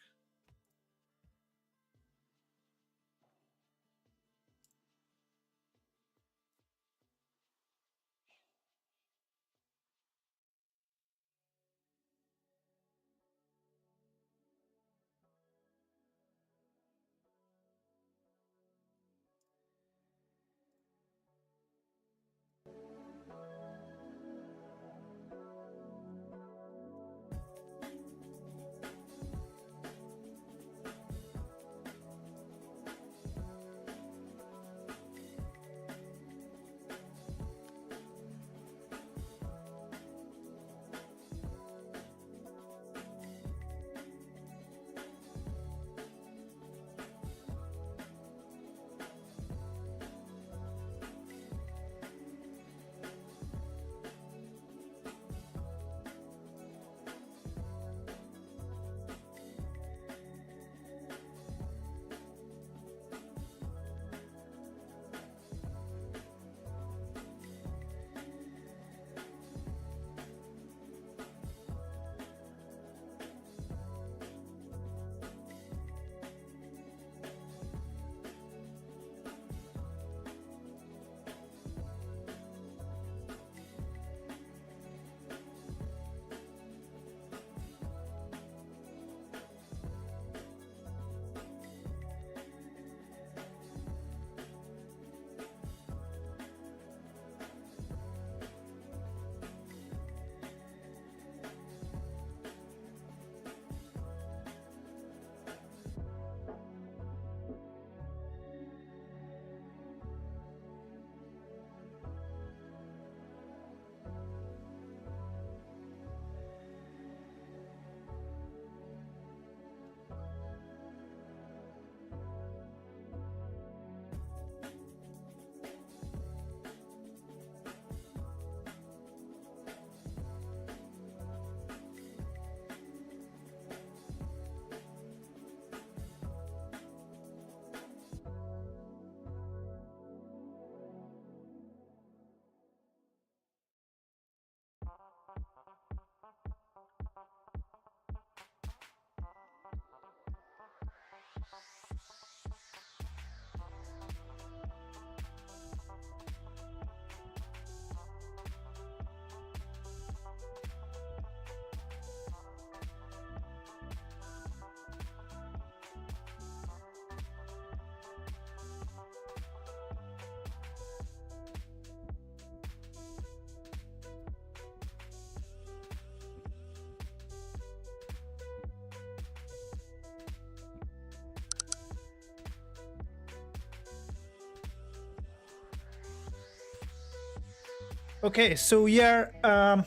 Okay, so we are I'm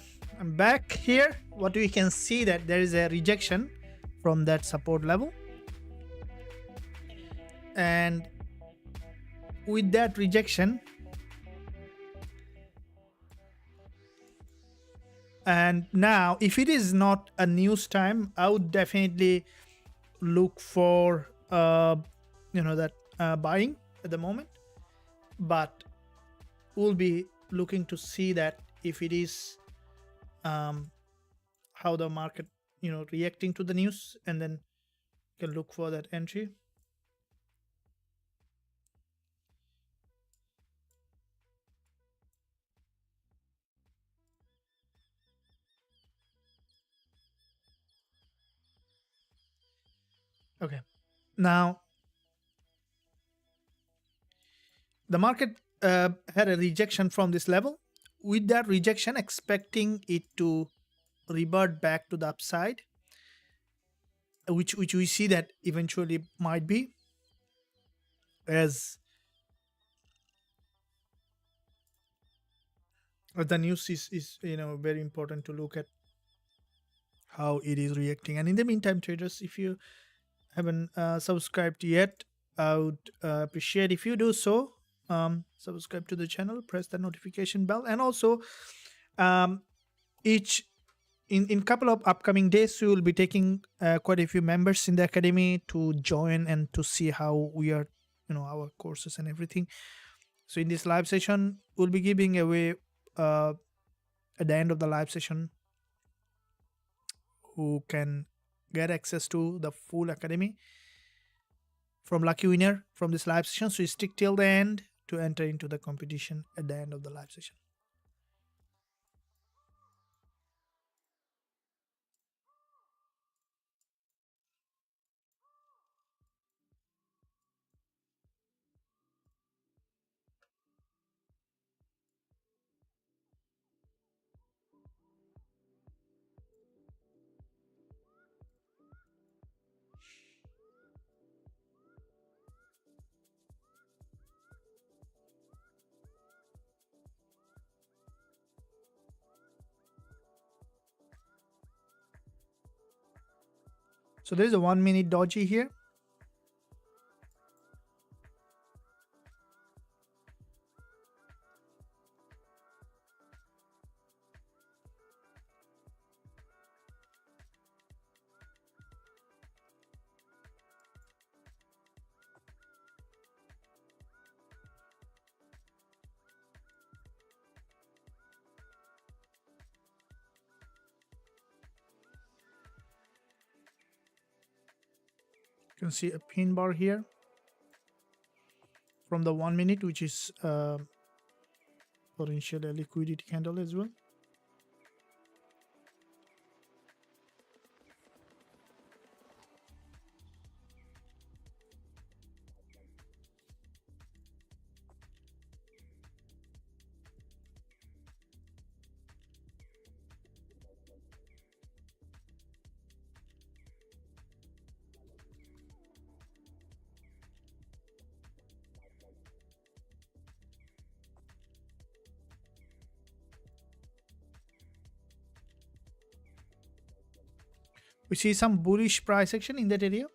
back here. What we can see that there is a rejection from that support level, and with that rejection, and now if it is not a news time, I would definitely look for that buying at the moment, but we'll be looking to see that if it is um, how the market reacting to the news, and then you can look for that entry. Okay, now the market had a rejection from this level. With that rejection, expecting it to revert back to the upside, which we see that eventually might be, as the news is very important to look at how it is reacting. And in the meantime, traders, if you haven't subscribed yet, I would appreciate if you do so. Subscribe to the channel, press the notification bell, and also um, each in couple of upcoming days we will be taking quite a few members in the academy to join and to see how we are, our courses and everything. So in this live session, we'll be giving away uh, at the end of the live session who can get access to the full academy from lucky winner from this live session. So you stick till the end to enter into the competition at the end of the live session. So there is a 1 minute doji here. You can see a pin bar here from the 1 minute, which is potentially a liquidity candle as well. We see some bullish price action in that area.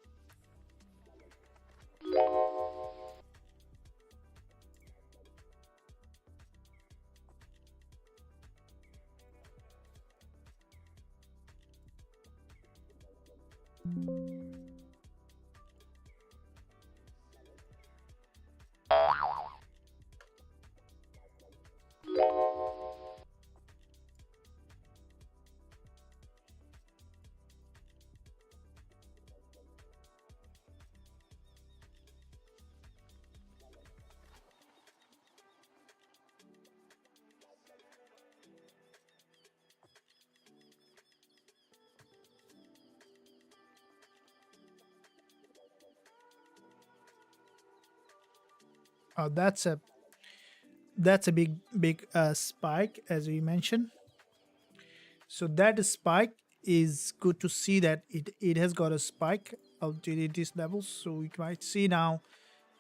That's a big spike, as we mentioned. So that spike is good to see that it has got a spike of these levels. So we might see now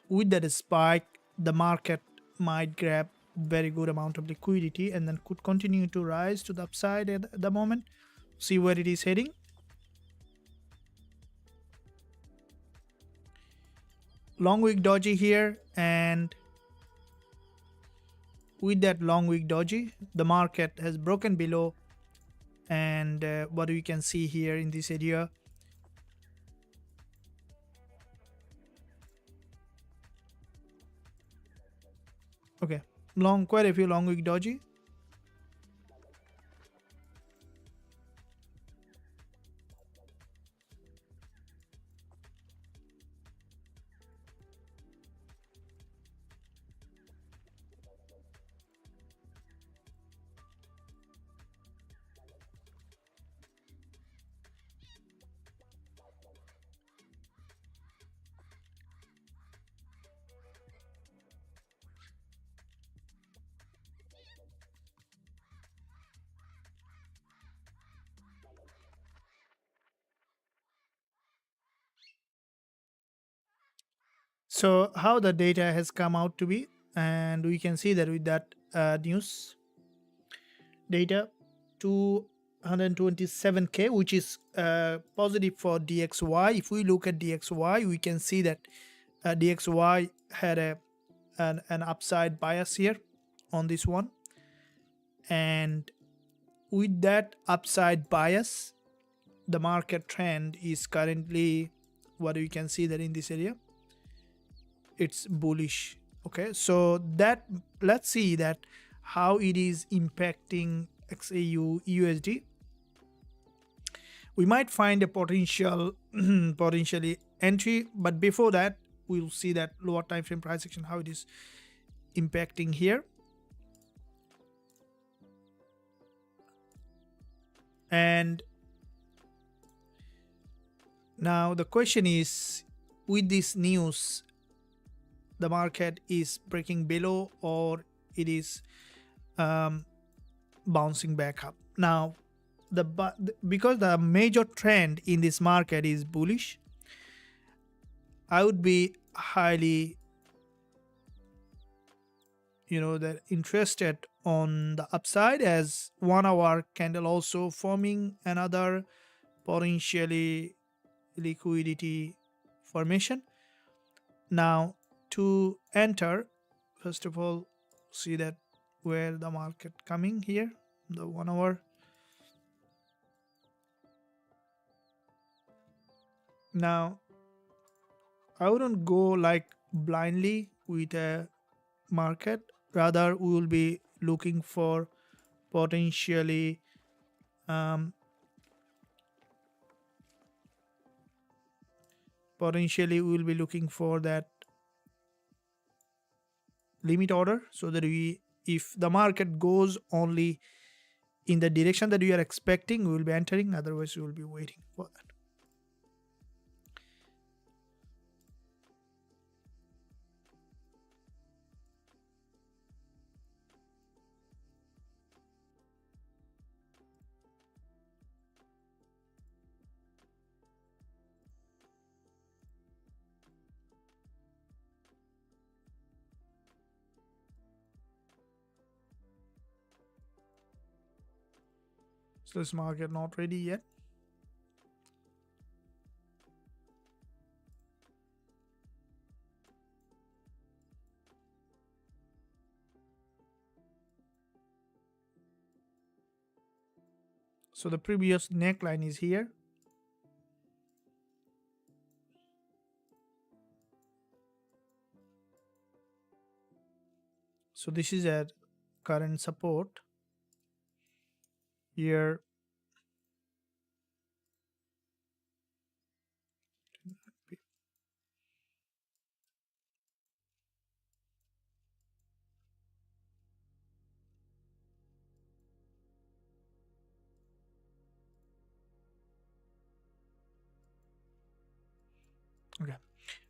with that spike, the market might grab very good amount of liquidity, and then could continue to rise to the upside at the moment. See where it is heading. Long wick doji here, and with that long wick doji, the market has broken below, and what we can see here in this area, okay, quite a few long wick doji. So how the data has come out to be, and we can see that with that news data, 227k, which is positive for DXY. If we look at DXY, we can see that DXY had an upside bias here on this one, and with that upside bias, the market trend is currently, what we can see that in this area, it's bullish. Okay, so that, let's see that how it is impacting XAU USD. We might find a potentially entry, but before that we'll see that lower time frame price action, how it is impacting here. And now the question is, with this news, the market is breaking below, or it is bouncing back up. Now because the major trend in this market is bullish, I would be highly that interested on the upside, as 1 hour candle also forming another potentially liquidity formation. Now to enter, first of all, see that where the market coming here, the 1 hour. Now I wouldn't go like blindly with a market, rather we will be looking for potentially we will be looking for that limit order, so that if the market goes only in the direction that we are expecting, we will be entering, otherwise we will be waiting for that. So this market not ready yet. So the previous neckline is here. So this is a current support here. Okay,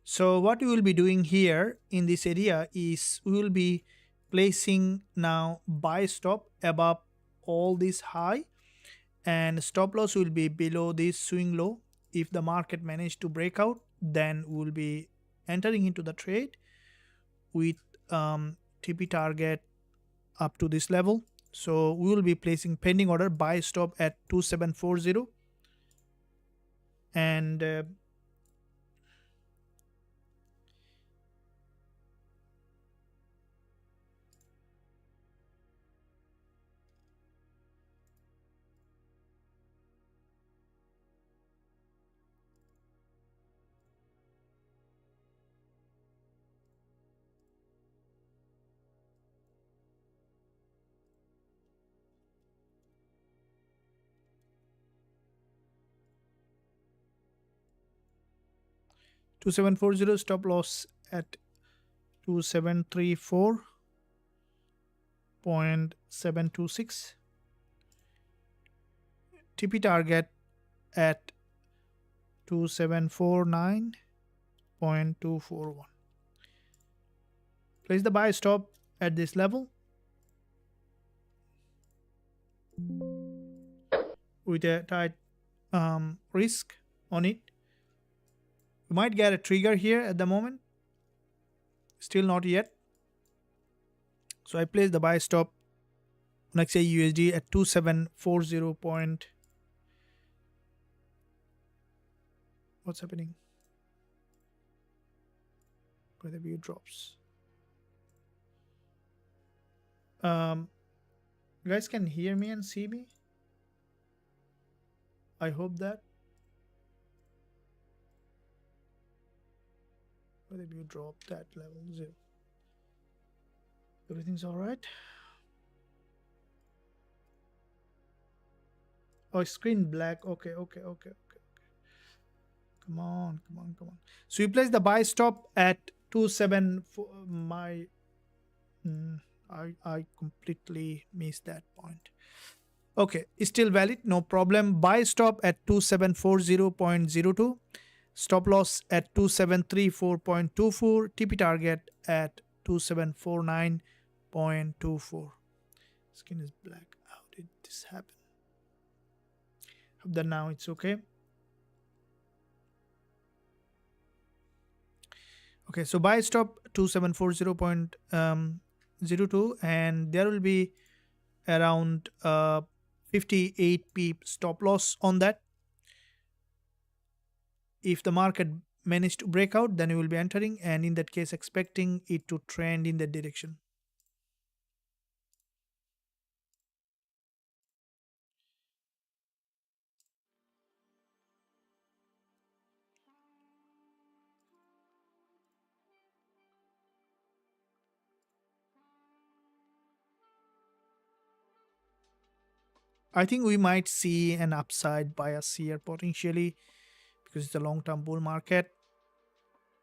so what we will be doing here in this area is we will be placing now buy stop above all this high, and stop loss will be below this swing low. If the market managed to break out, then we will be entering into the trade with TP target up to this level. So we will be placing pending order buy stop at 2740, and 2740, stop loss at 2734.726, TP target at 2749.241. Place the buy stop at this level with a tight risk on it. You might get a trigger here at the moment, still not yet. So I place the buy stop on XAUUSD at 2740 point. What's happening? Where the view drops. You guys can hear me and see me. I hope that. Where the view drop that level 0. Everything's all right. Oh, screen black. Okay. Come on. So you place the buy stop at 274. I completely missed that point. Okay, it's still valid, no problem. Buy stop at 2740.02. Stop loss at 2734.24. TP target at 2749.24. Skin is black. How did this happen? Hope that now it's okay. Okay, so buy stop 2740.02, and there will be around 58 pip stop loss on that. If the market managed to break out, then you will be entering, and in that case expecting it to trend in that direction. I think we might see an upside bias here potentially, because it's a long-term bull market.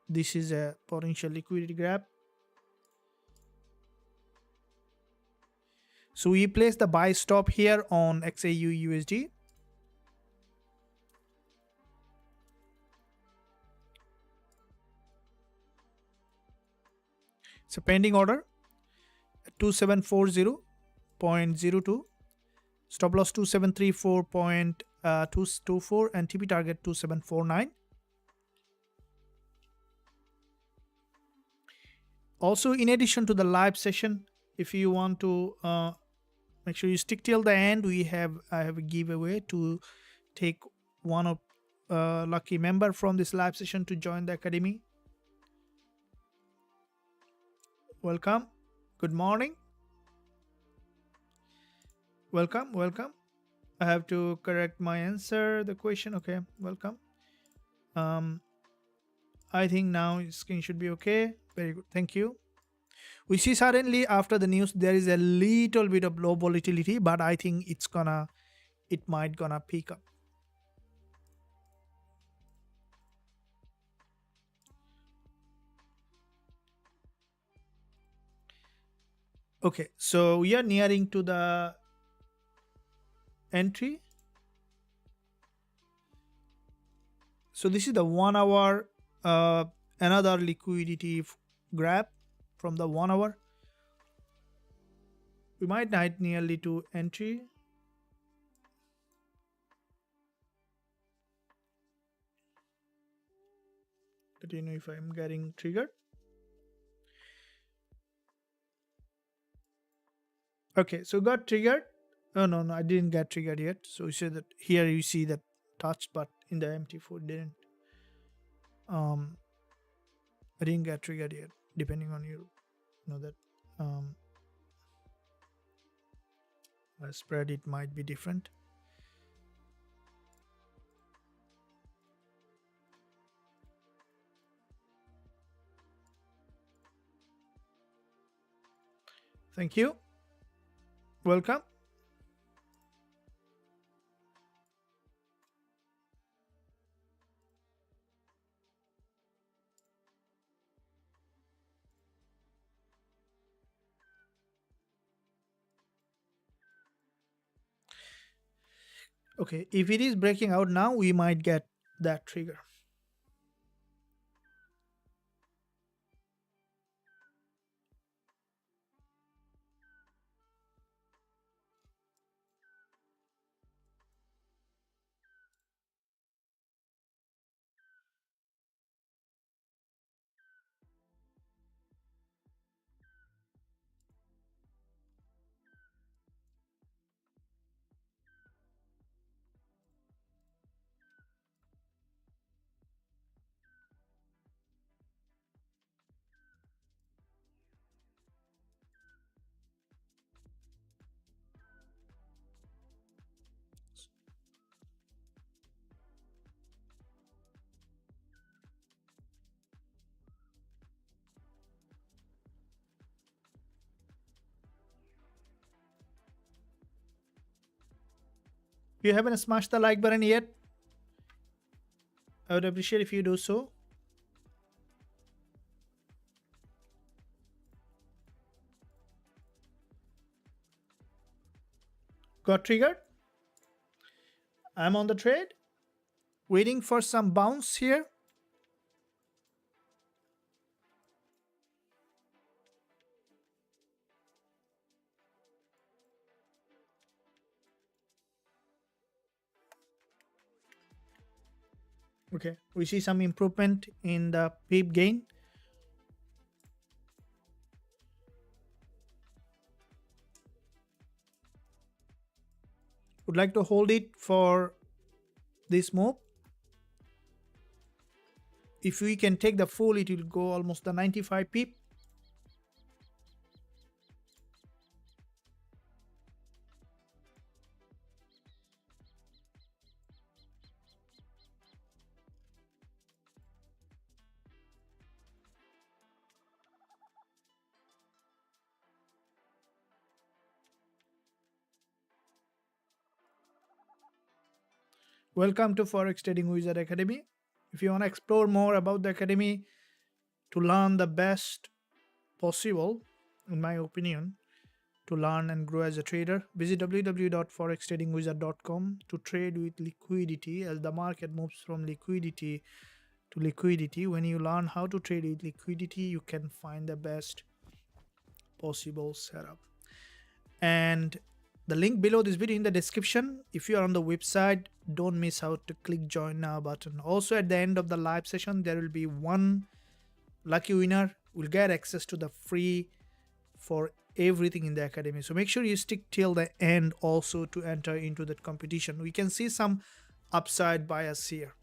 This is a potential liquidity grab. So we place the buy stop here on XAUUSD. It's a pending order at 2740.02. Stop loss 2734.224 and TP target 2749. Also, in addition to the live session, if you want to make sure you stick till the end, I have a giveaway to take one of lucky member from this live session to join the academy. Welcome. Good morning. Welcome. I have to correct my answer, the question. Okay, welcome. I think now screen should be okay. Very good. Thank you. We see suddenly after the news there is a little bit of low volatility, but I think it might gonna pick up. Okay, so we are nearing to the entry. So this is the 1 hour, another liquidity grab from the 1 hour. We might need nearly to entry. Let you know if I'm getting triggered. Okay, so got triggered. Oh no, no, I didn't get triggered yet. So you see that here you see that touch, but in the MT4 didn't. I didn't get triggered yet. Depending on you, know that um, spread it might be different. Thank you. Welcome. Okay, if it is breaking out now, we might get that trigger. If you haven't smashed the like button yet, I would appreciate if you do so. Got triggered. I'm on the trade, waiting for some bounce here. Okay, we see some improvement in the pip gain. Would like to hold it for this move. If we can take the full, it will go almost the 95 pip. Welcome to Forex Trading Wizard Academy. If you want to explore more about the academy to learn the best possible, in my opinion, to learn and grow as a trader, visit www.forextradingwizard.com to trade with liquidity as the market moves from liquidity to liquidity. When you learn how to trade with liquidity, you can find the best possible setup. And the link below this video in the description. If you are on the website, don't miss out to click join now button. Also at the end of the live session, there will be one lucky winner will get access to the free for everything in the academy. So make sure you stick till the end also to enter into that competition. We can see some upside bias here,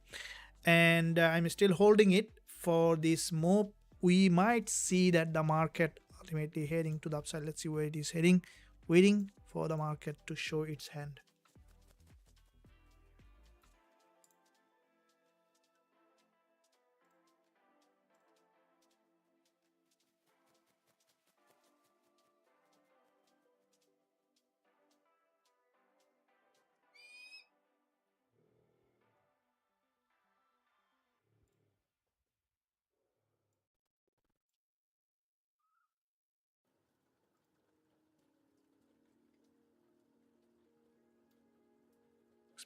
and I'm still holding it for this move. We might see that the market ultimately heading to the upside. Let's see where it is heading, waiting for the market to show its hand.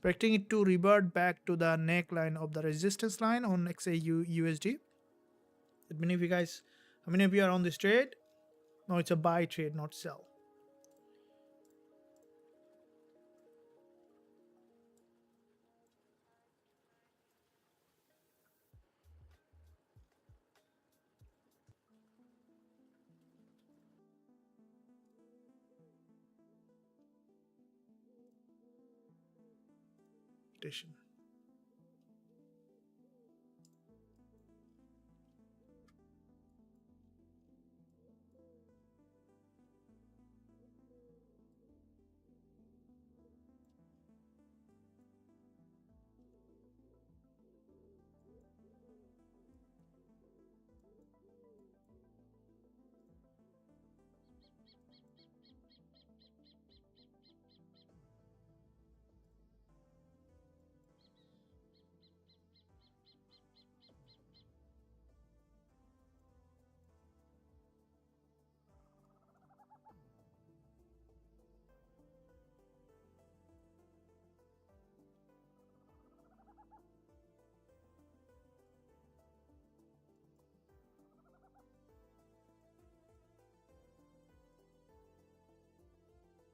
Expecting it to revert back to the neckline of the resistance line on XAU USD. Let me know if you guys, how many of you are on this trade? No, it's a buy trade, not sell. expectation.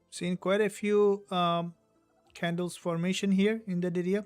Seen quite a few candles formation here in that area.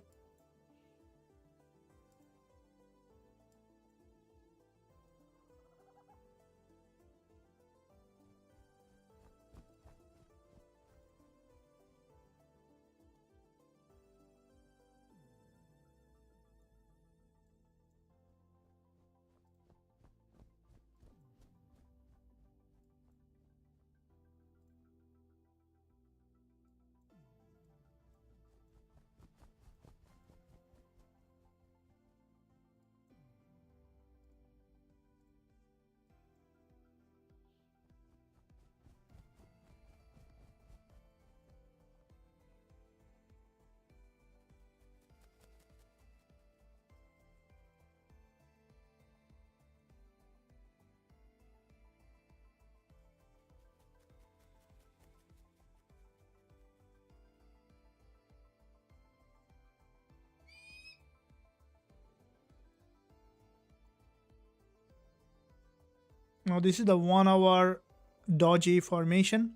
Now this is the 1 hour doji formation.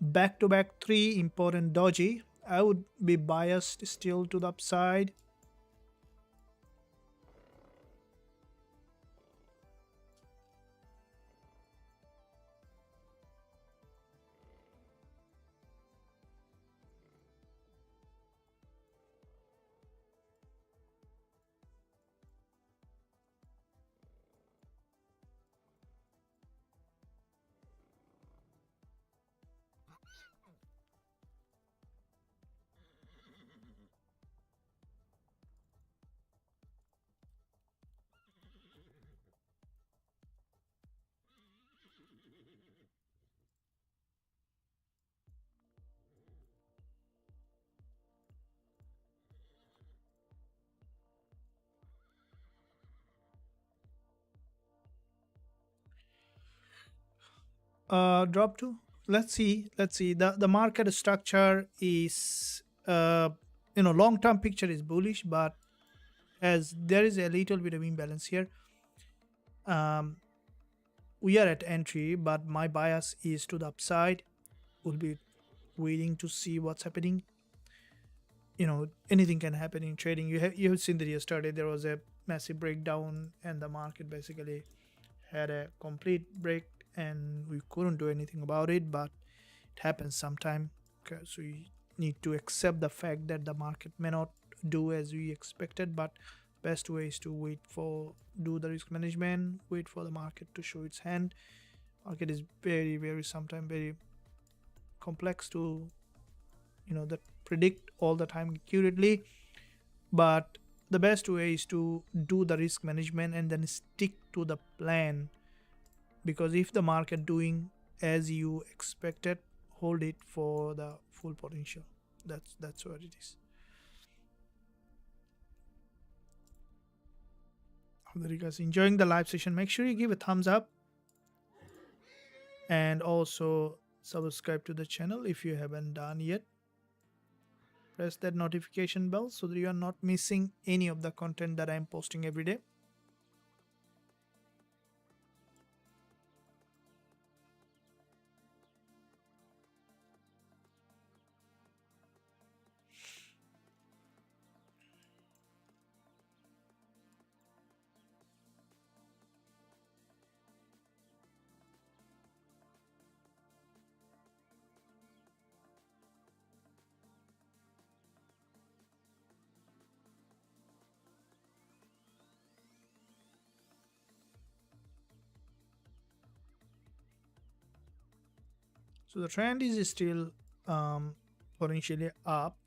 Back to back 3 important doji. I would be biased still to the upside. Drop to, let's see the market structure is long term picture is bullish, but as there is a little bit of imbalance here, um, we are at entry, but my bias is to the upside. We'll be waiting to see what's happening. Anything can happen in trading. You've seen that yesterday there was a massive breakdown and the market basically had a complete break and we couldn't do anything about it, but it happens sometime. Okay, so we need to accept the fact that the market may not do as we expected, but best way is to do the risk management, wait for the market to show its hand. Market is very, very sometimes very complex to that predict all the time accurately, but the best way is to do the risk management and then stick to the plan, because if the market doing as you expected, hold it for the full potential. That's what it is. Hope that you guys enjoying the live session. Make sure you give a thumbs up and also subscribe to the channel if you haven't done yet. Press that notification bell so that you are not missing any of the content that I'm posting every day. So the trend is still potentially up,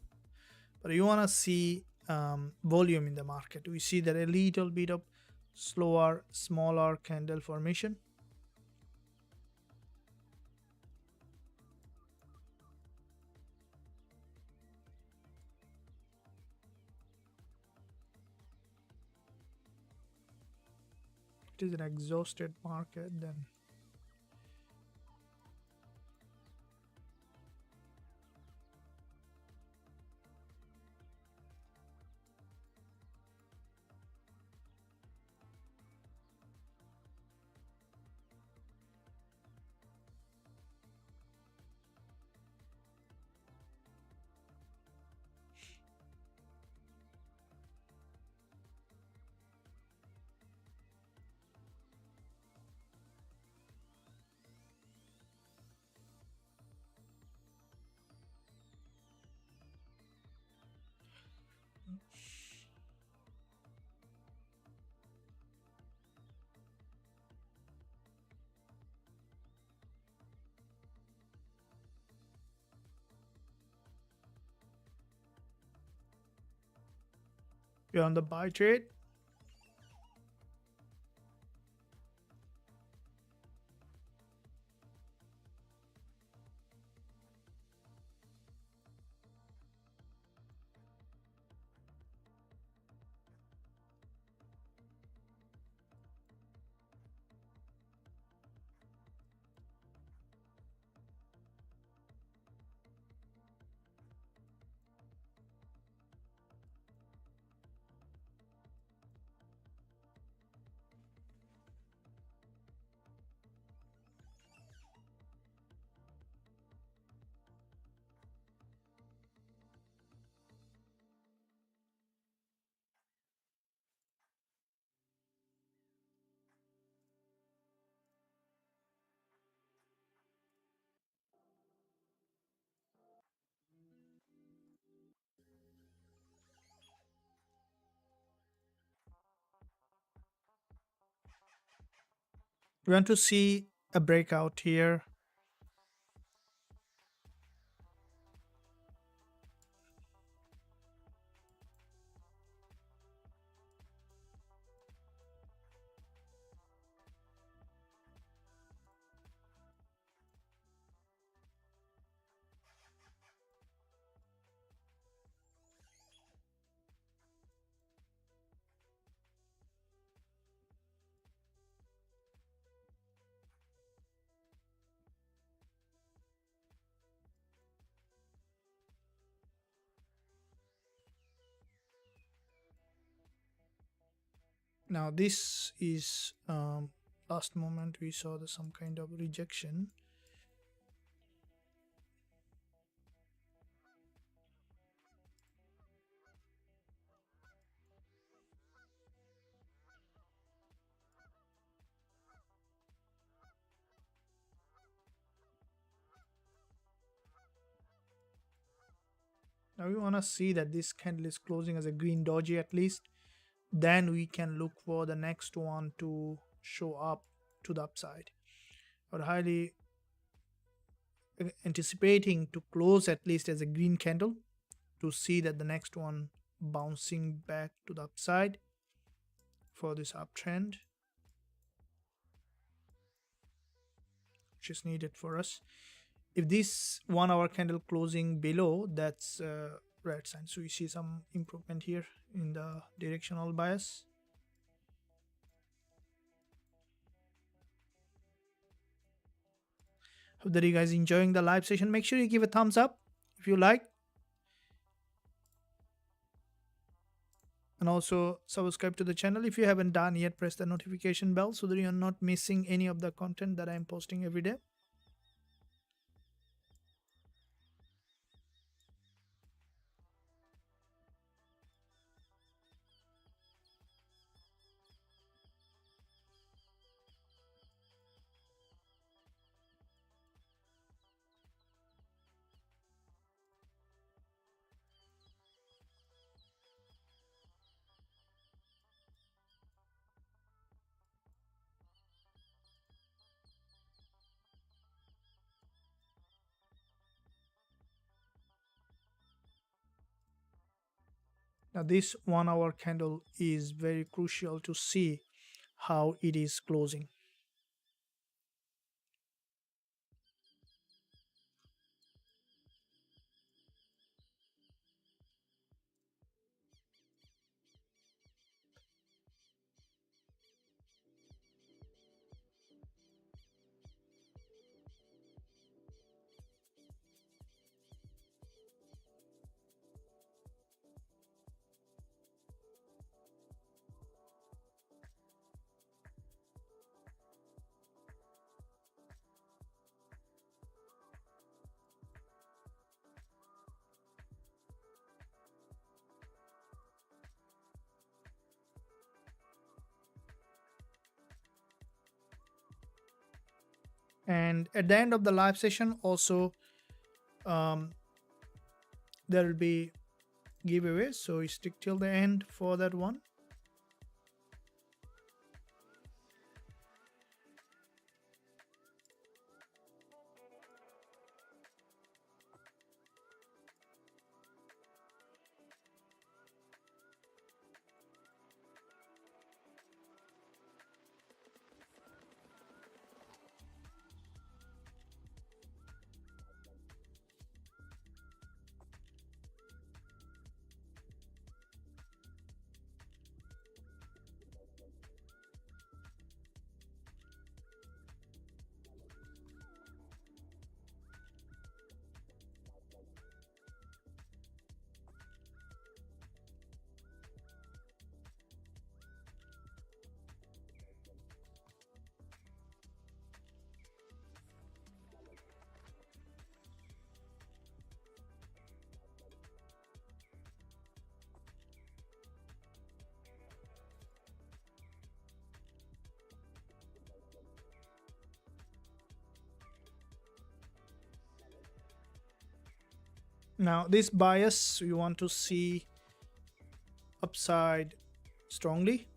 but you want to see volume in the market. We see that a little bit of slower, smaller candle formation. It is an exhausted market then. We're on the buy trade. We want to see a breakout here. Now this is last moment we saw some kind of rejection. Now we want to see that this candle is closing as a green doji at least. Then we can look for the next one to show up to the upside. Or highly anticipating to close at least as a green candle to see that the next one bouncing back to the upside for this uptrend, which is needed for us. If this 1 hour candle closing below, that's red sign. So we see some improvement here in the directional bias. Hope that you guys enjoying the live session. Make sure you give a thumbs up if you like, and also subscribe to the channel if you haven't done yet. Press the notification bell so that you're not missing any of the content that I'm posting every day. Now this 1 hour candle is very crucial to see how it is closing. And at the end of the live session also, um, there will be giveaway, so stick till the end for that one. Now this bias you want to see upside strongly.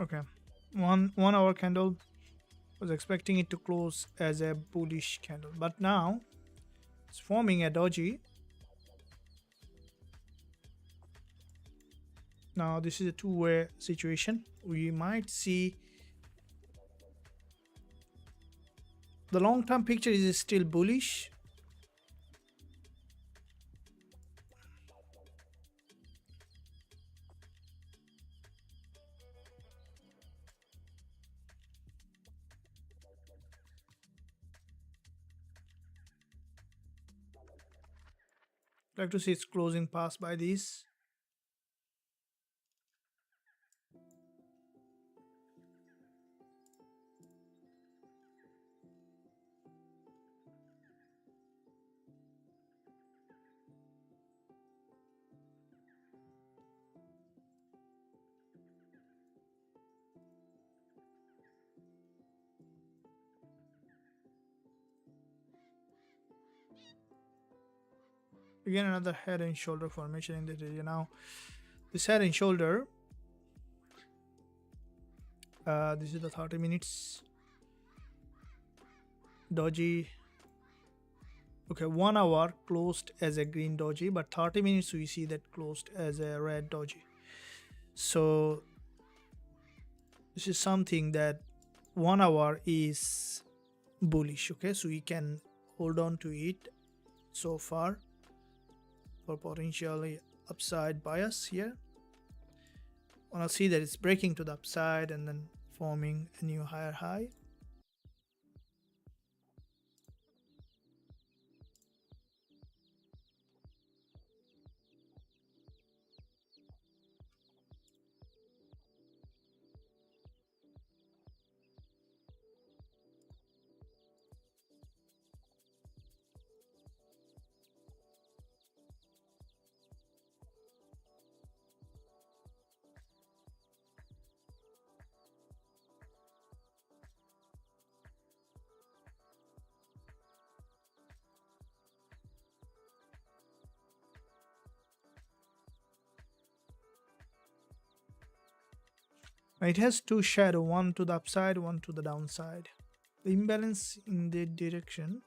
Okay, one hour candle, was expecting it to close as a bullish candle, but now it's forming a doji. Now this is a two-way situation. We might see the long-term picture is still bullish. Like to see its closing pass by these. Again, another head and shoulder formation in this area. Now this head and shoulder, this is the 30 minutes doji. Okay, 1 hour closed as a green doji, but 30 minutes we see that closed as a red doji. So this is something that 1 hour is bullish. Okay, so we can hold on to it so far for potentially upside bias here. Wanna see that it's breaking to the upside and then forming a new higher high. It has two shadow, one to the upside, one to the downside. The imbalance in the direction.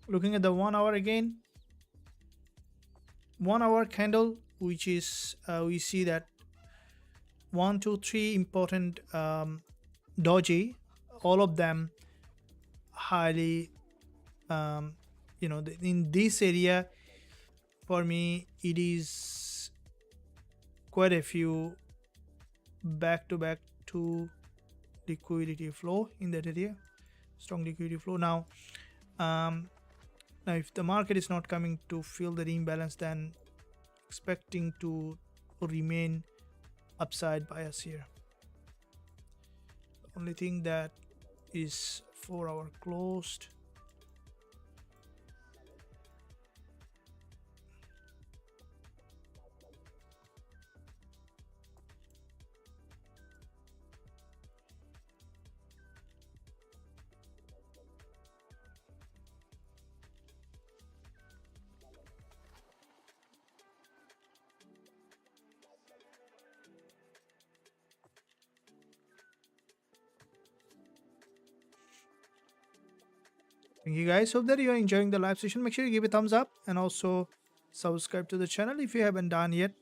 Looking at the 1 hour again, 1 hour candle, which is we see that 1, 2, 3 important doji, all of them highly in this area. For me, it is quite a few back to back to liquidity flow in that area, strong liquidity flow. Now if the market is not coming to fill the imbalance, then expecting to remain upside bias here. The only thing that is 4 hour closed. Thank you guys. Hope that you are enjoying the live session. Make sure you give a thumbs up and also subscribe to the channel if you haven't done yet.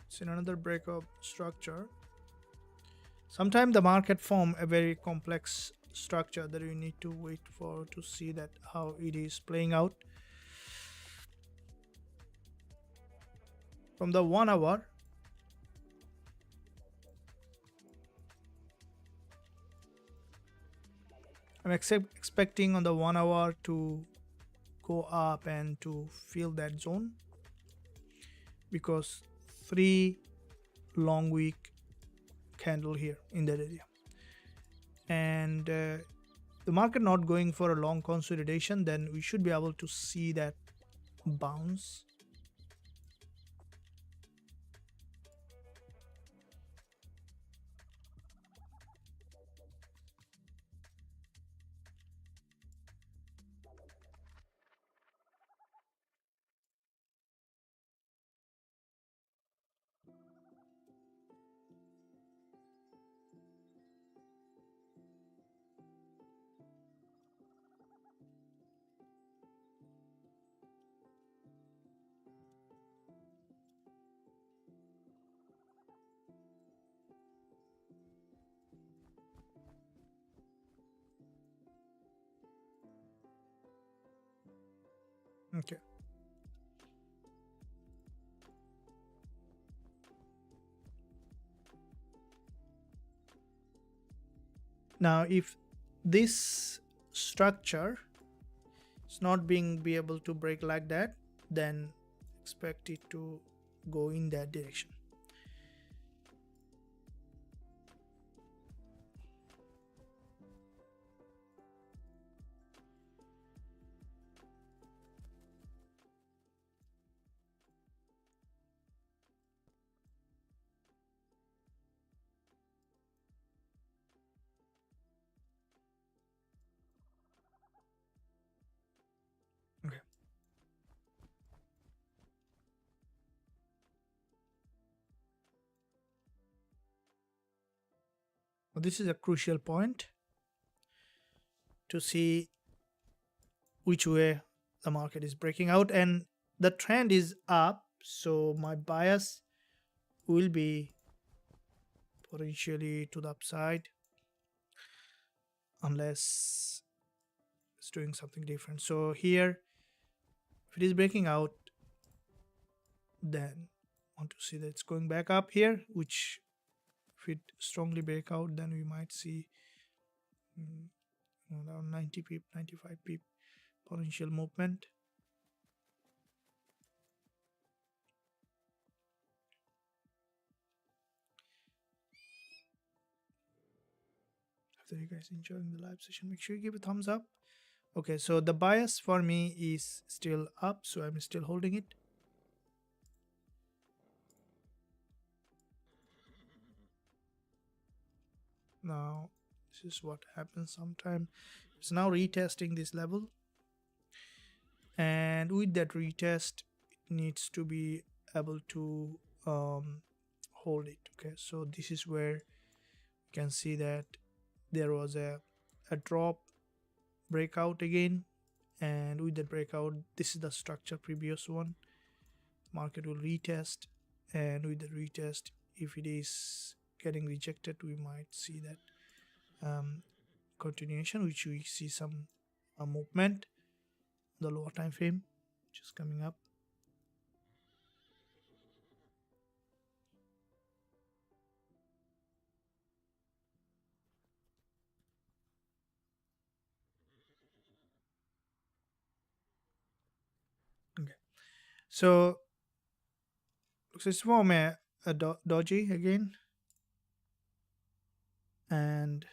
It's in another breakup structure. Sometimes the market form a very complex structure that you need to wait for to see that how it is playing out. From the 1 hour, I'm expecting on the 1 hour to go up and to fill that zone, because 3 long week candle here in that area, and the market not going for a long consolidation, then we should be able to see that bounce. Okay, now if this structure is not being able to break like that, then expect it to go in that direction. Okay. Well, this is a crucial point to see which way the market is breaking out, and the trend is up, so my bias will be potentially to the upside unless it's doing something different. So here, if it is breaking out, then I want to see that it's going back up here, which if it strongly break out, then we might see around 90 pip, 95 pip potential movement. After you guys enjoying the live session, make sure you give a thumbs up. Okay, so the bias for me is still up, so I'm still holding it. Now this is what happens sometime. It's now retesting this level, and with that retest it needs to be able to hold it. Okay, so this is where you can see that there was a drop, breakout again, and with the breakout, this is the structure previous one. Market will retest, and with the retest, if it is getting rejected, we might see that continuation, which we see some movement, the lower time frame, which is coming up. Okay, so it's from a doji again, and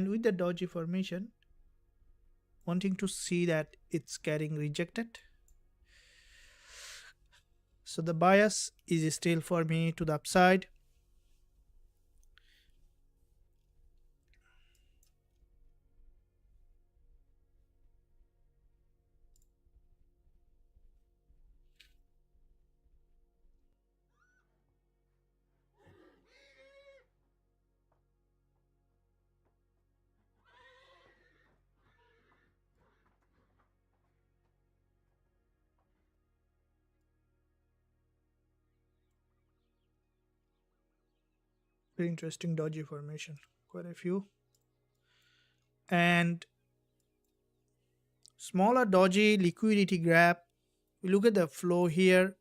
with the doji formation, wanting to see that it's getting rejected. So the bias is still for me to the upside. Very interesting doji formation, quite a few. And smaller doji liquidity grab. We look at the flow here.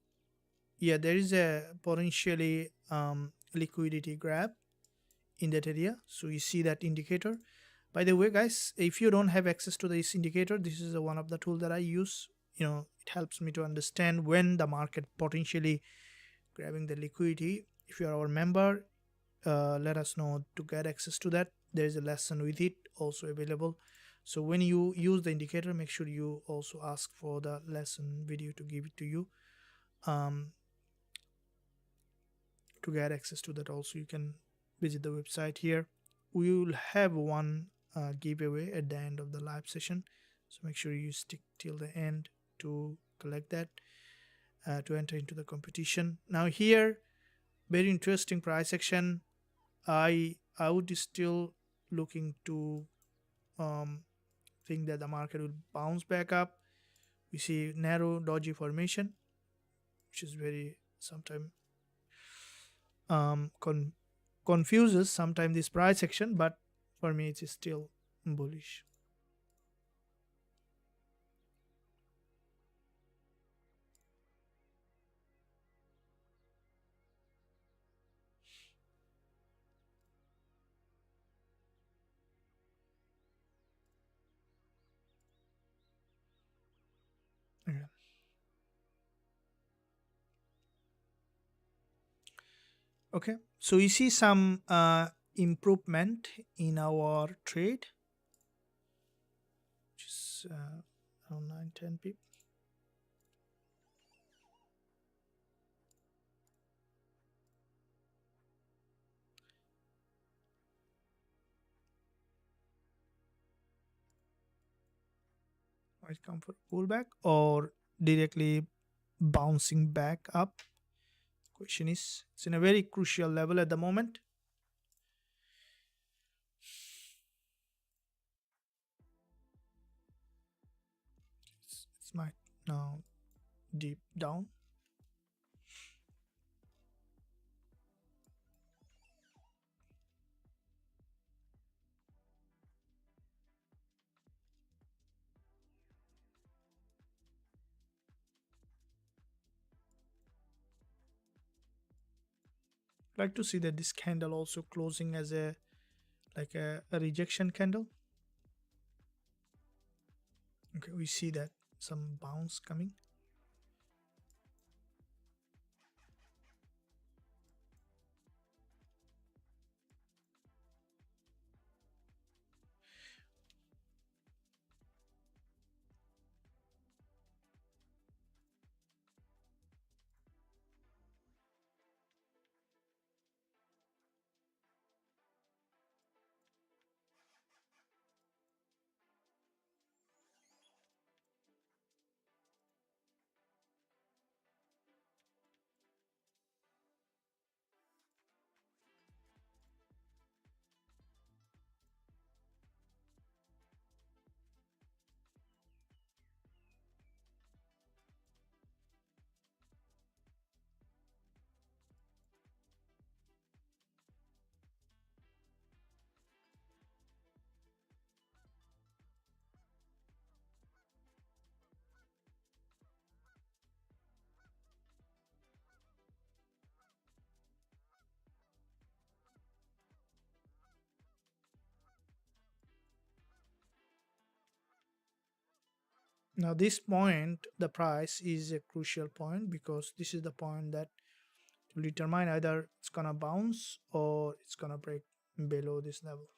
Yeah, there is a potentially liquidity grab in that area. So you see that indicator. By the way, guys, if you don't have access to this indicator, this is one of the tool that I use. It helps me to understand when the market potentially grabbing the liquidity. If you are our member, let us know to get access to that. There is a lesson with it also available. So when you use the indicator, make sure you also ask for the lesson video to give it to you. To get access to that also, you can visit the website here. We will have one giveaway at the end of the live session, so make sure you stick till the end to collect that, to enter into the competition. Now here, very interesting price action. I would still looking to think that the market will bounce back up. We see narrow doji formation, which is very sometimes confuses sometimes this price action, but for me it is still bullish. Okay, so we see some improvement in our trade, which is around 9-10 pip. Might come for pullback or directly bouncing back up. Question is, it's in a very crucial level at the moment. It's might now deep down. Like to see that this candle also closing as a like a rejection candle. Okay, we see that some bounce coming. Now this point, the price is a crucial point because this is the point that will determine either it's gonna bounce or it's gonna break below this level.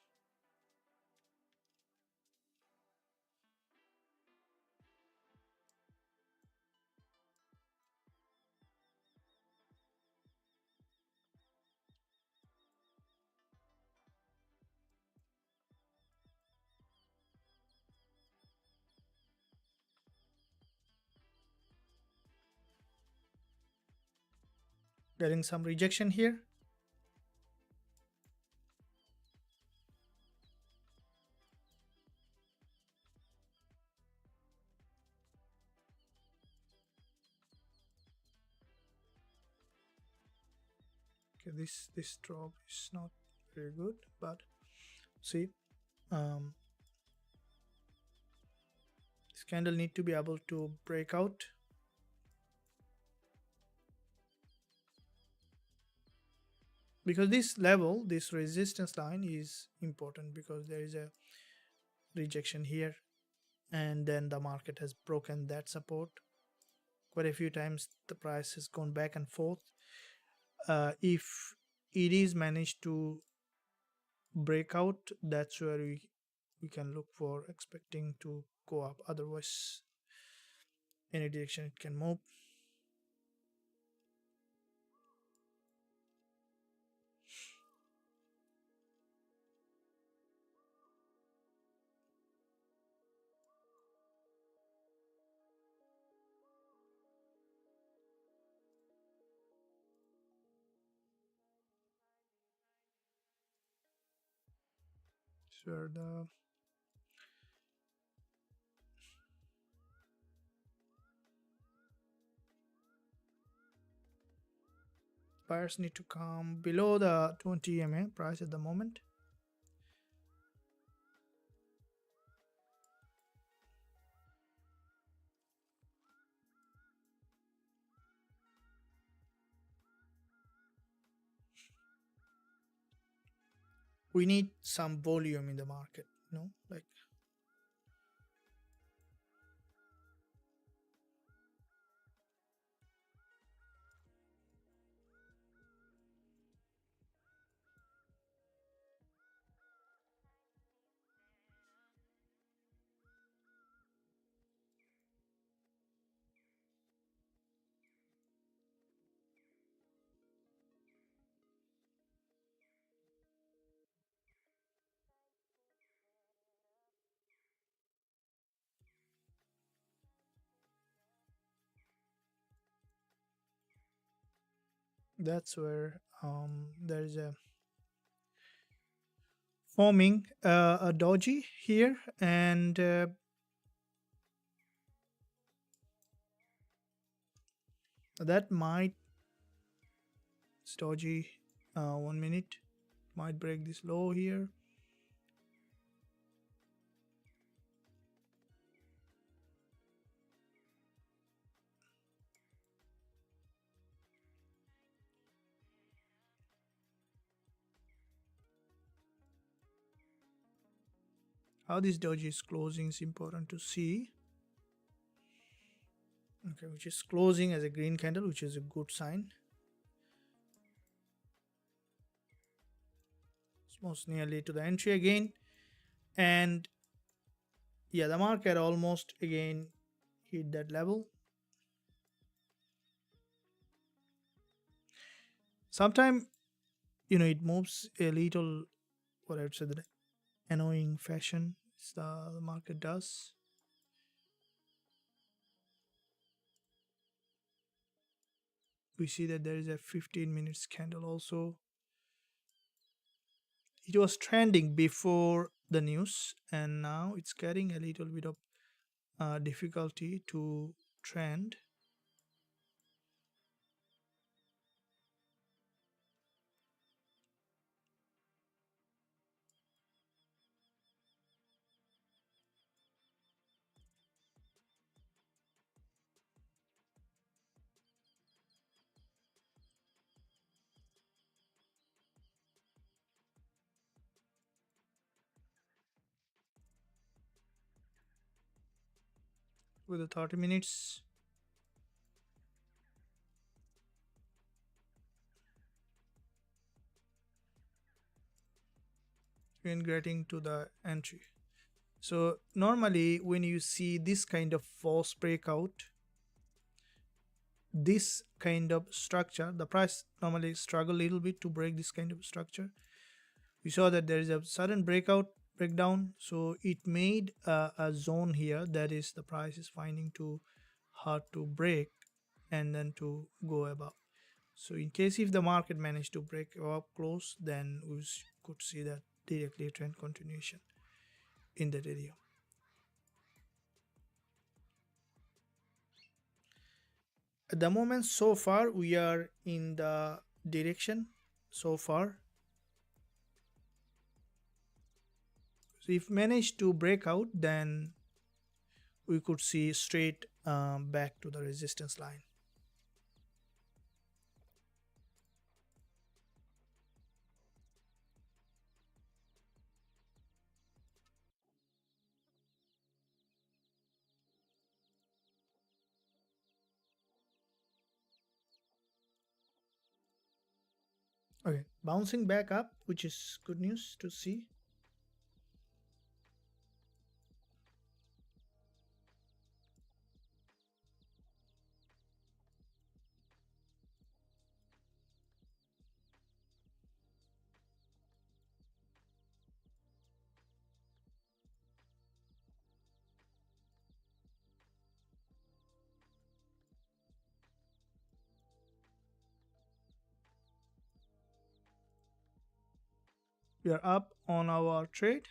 Getting some rejection here. Okay, this drop is not very good, but see, um, this candle need to be able to break out. Because this level, this resistance line is important because there is a rejection here and then the market has broken that support quite a few times. The price has gone back and forth. If it is managed to break out, that's where we can look for expecting to go up. Otherwise, any direction it can move. Where the buyers need to come below the 20 EMA price at the moment. We need some volume in the market, like That's where there is a forming a doji here, and that might it's doji. 1 minute might break this low here. How this doji is closing is important to see. Okay, which is closing as a green candle, which is a good sign. It's most nearly to the entry again, and yeah, the market almost again hit that level. Sometime it moves a little, what I would say, the annoying fashion. The market does. We see that there is a 15 minutes candle also. It was trending before the news, and now it's getting a little bit of difficulty to trend. With the 30 minutes, when getting to the entry. So normally when you see this kind of false breakout, this kind of structure, the price normally struggle a little bit to break this kind of structure. We saw that there is a sudden breakdown, so it made a zone here that is the price is finding too hard to break and then to go above. So in case if the market managed to break above close, then we could see that directly a trend continuation in that area. At the moment, so far we are in the direction so far. So if managed to break out, then we could see straight back to the resistance line. Okay, bouncing back up, which is good news to see. We are up on our trade.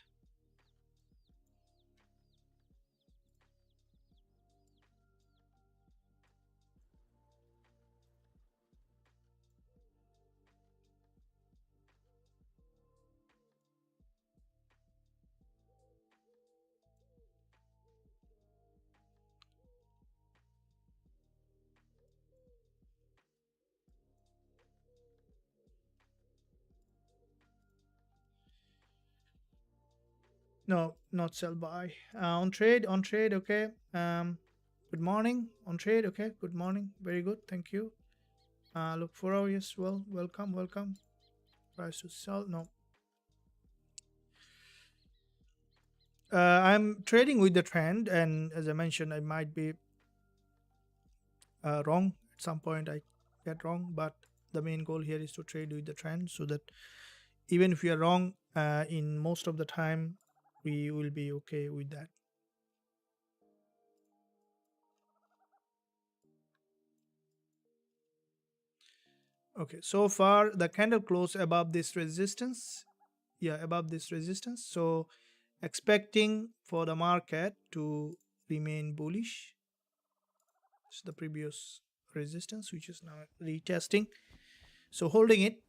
No, not sell buy. On trade, okay. Good morning. On trade, okay. Good morning. Very good. Thank you. Look for our yes. Well, welcome. Price to sell. No. I'm trading with the trend, and as I mentioned, I might be wrong at some point. I get wrong, but the main goal here is to trade with the trend, so that even if we are wrong, in most of the time, we will be okay with that. Okay, so far the candle closed above this resistance. Yeah, above this resistance. So expecting for the market to remain bullish. It's the previous resistance, which is now retesting. So holding it,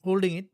holding it.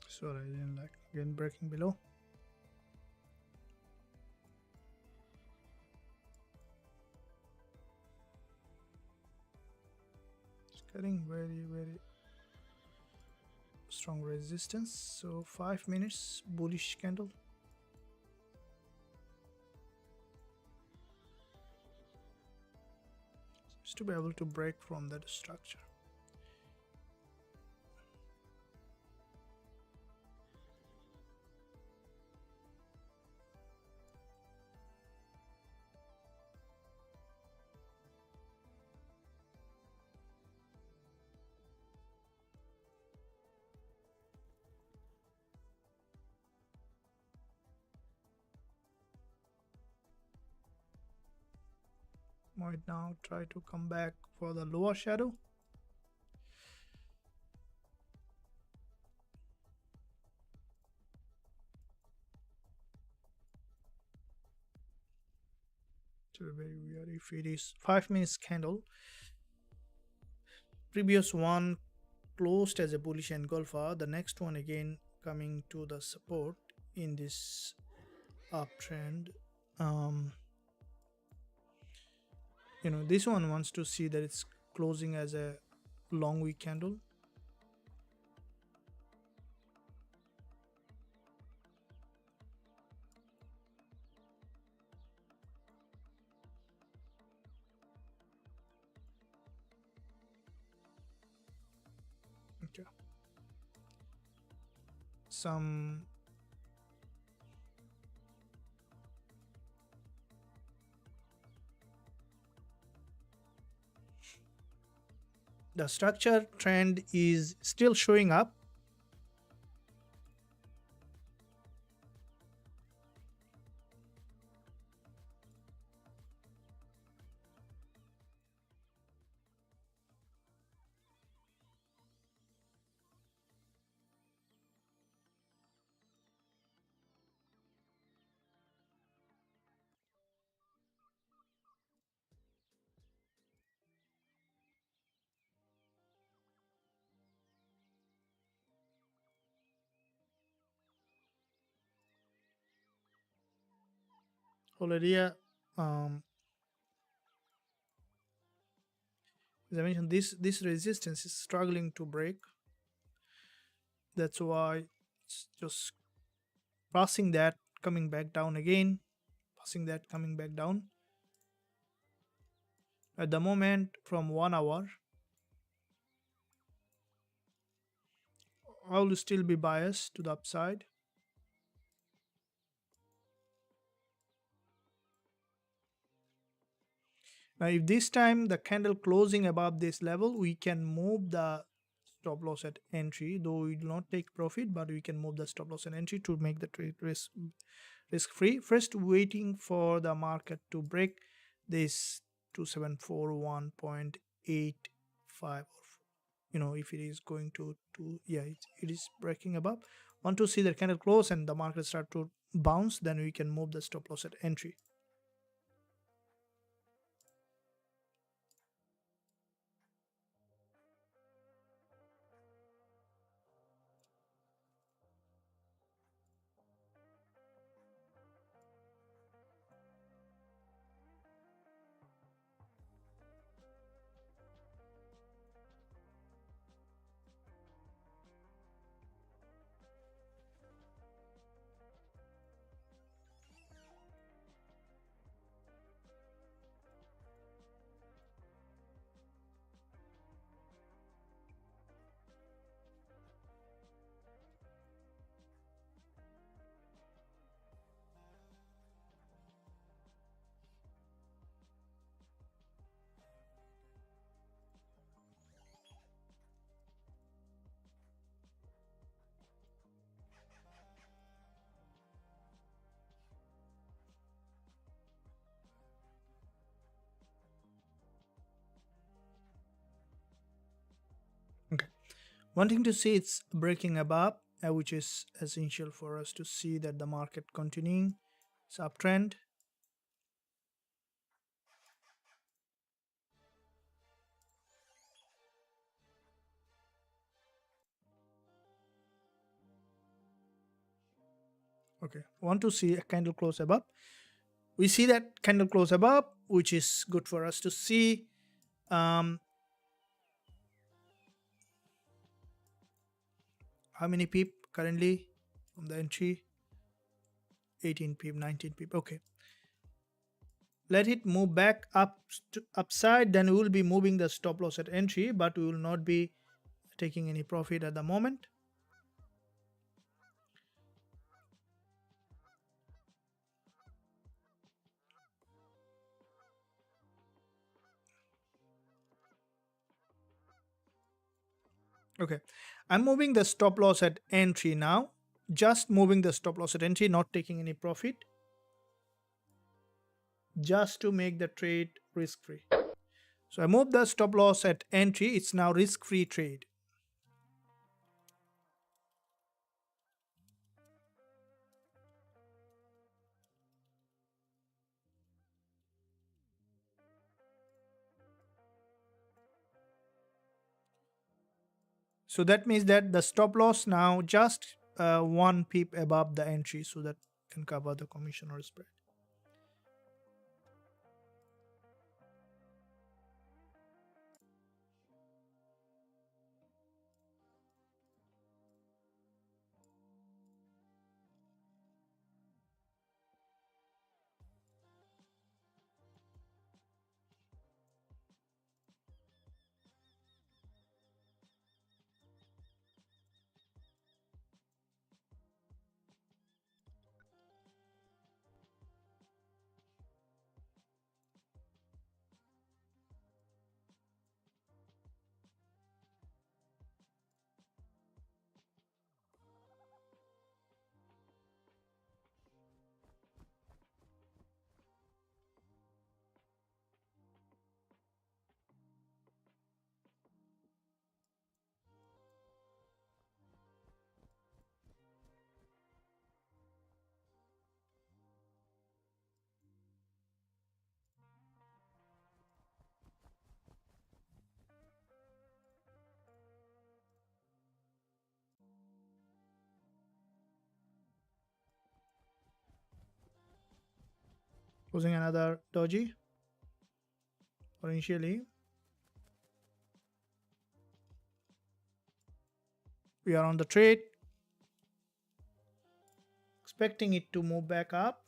Sorry, I didn't like again breaking below. It's getting very strong resistance. So 5 minutes bullish candle. Just to be able to break from that structure. Might now try to come back for the lower shadow. So very weird if it is 5 minutes candle. Previous one closed as a bullish engulfer. The next one again coming to the support in this uptrend. This one wants to see that it's closing as a long wick candle. Okay. The structure trend is still showing up. Already, as I mentioned, this resistance is struggling to break. That's why it's just crossing that, coming back down again. passing that, coming back down. At the moment, from 1 hour, I will still be biased to the upside. Now, if this time the candle closing above this level, we can move the stop loss at entry, though we do not take profit, but we can move the stop loss at entry to make the trade risk free. First, waiting for the market to break this 2741.85, or if it is going to yeah, it is breaking above. Want to see the candle close and the market start to bounce, then we can move the stop loss at entry. Okay, wanting to see it's breaking above, which is essential for us to see that the market continuing its uptrend. Okay, want to see a candle close above. We see that candle close above, which is good for us to see. How many pip currently from the entry? 18 pip, 19 pip. Okay, let it move back up to upside, then we will be moving the stop loss at entry, but we will not be taking any profit at the moment. Okay, I'm moving the stop loss at entry now. Just moving the stop loss at entry, not taking any profit, just to make the trade risk free. So I move the stop loss at entry. It's now risk free trade. So that means that the stop loss now just 1 pip above the entry, so that can cover the commission or spread. Closing another doji initially. We are on the trade, expecting it to move back up.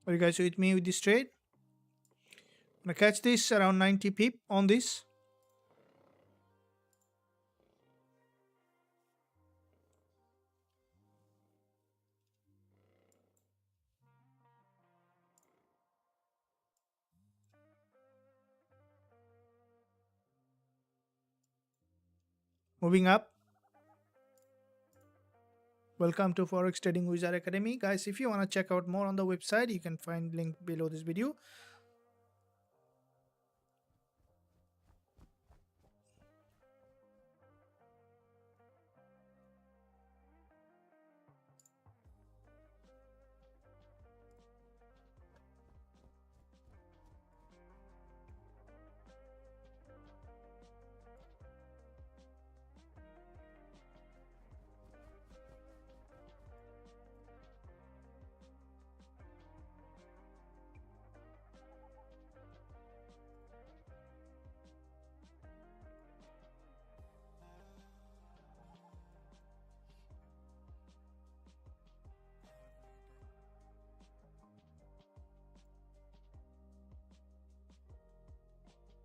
Are you guys with me with this trade? I'm gonna catch this around 90 pip on this. Moving up. Welcome to Forex Trading Wizard Academy. Guys, if you want to check out more on the website, you can find link below this video.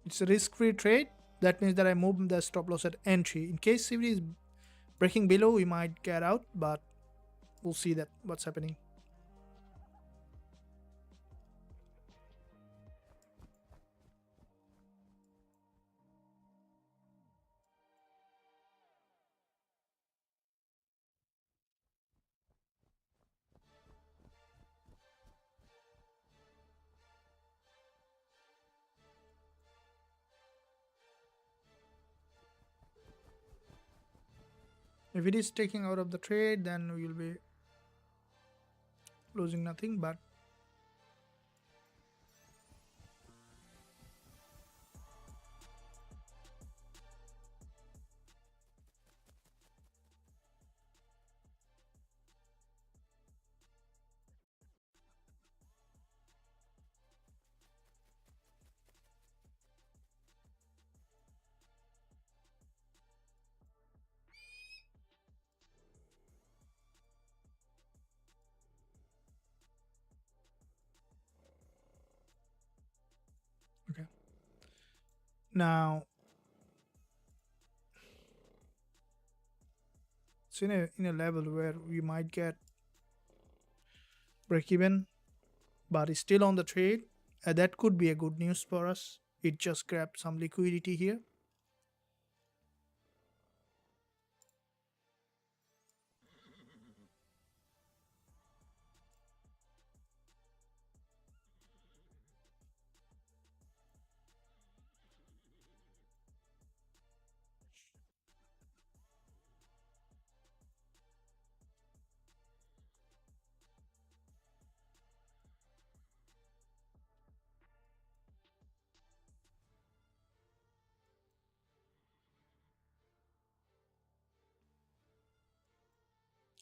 It's a risk-free trade. That means that I move the stop loss at entry. In case if it is breaking below, we might get out, but we'll see that what's happening. If it is taking out of the trade, then we will be losing nothing, but okay. Now it's in a level where we might get break even, but it's still on the trade. That could be a good news for us. It just grabbed some liquidity here.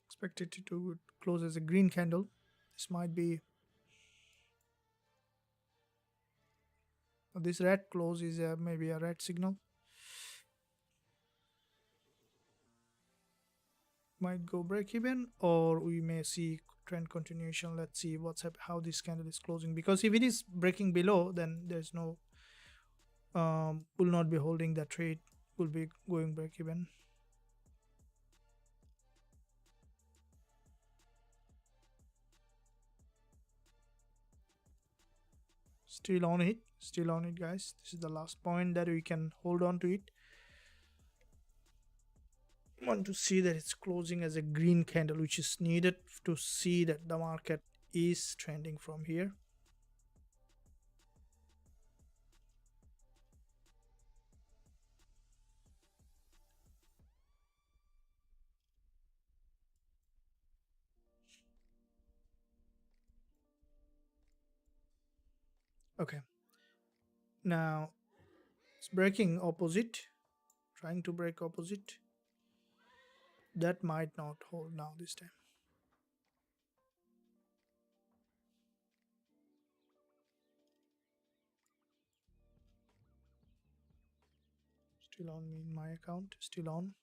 Expected to close as a green candle. This might be this red close is maybe a red signal. Might go break even, or we may see trend continuation. Let's see how this candle is closing, because if it is breaking below, then there's no will not be holding the trade, will be going break even. Still on it, guys. This is the last point that we can hold on to it. Want to see that it's closing as a green candle, which is needed to see that the market is trending from here. Okay, now it's breaking opposite, trying to break opposite. That might not hold now this time. Still on me in my account, still on.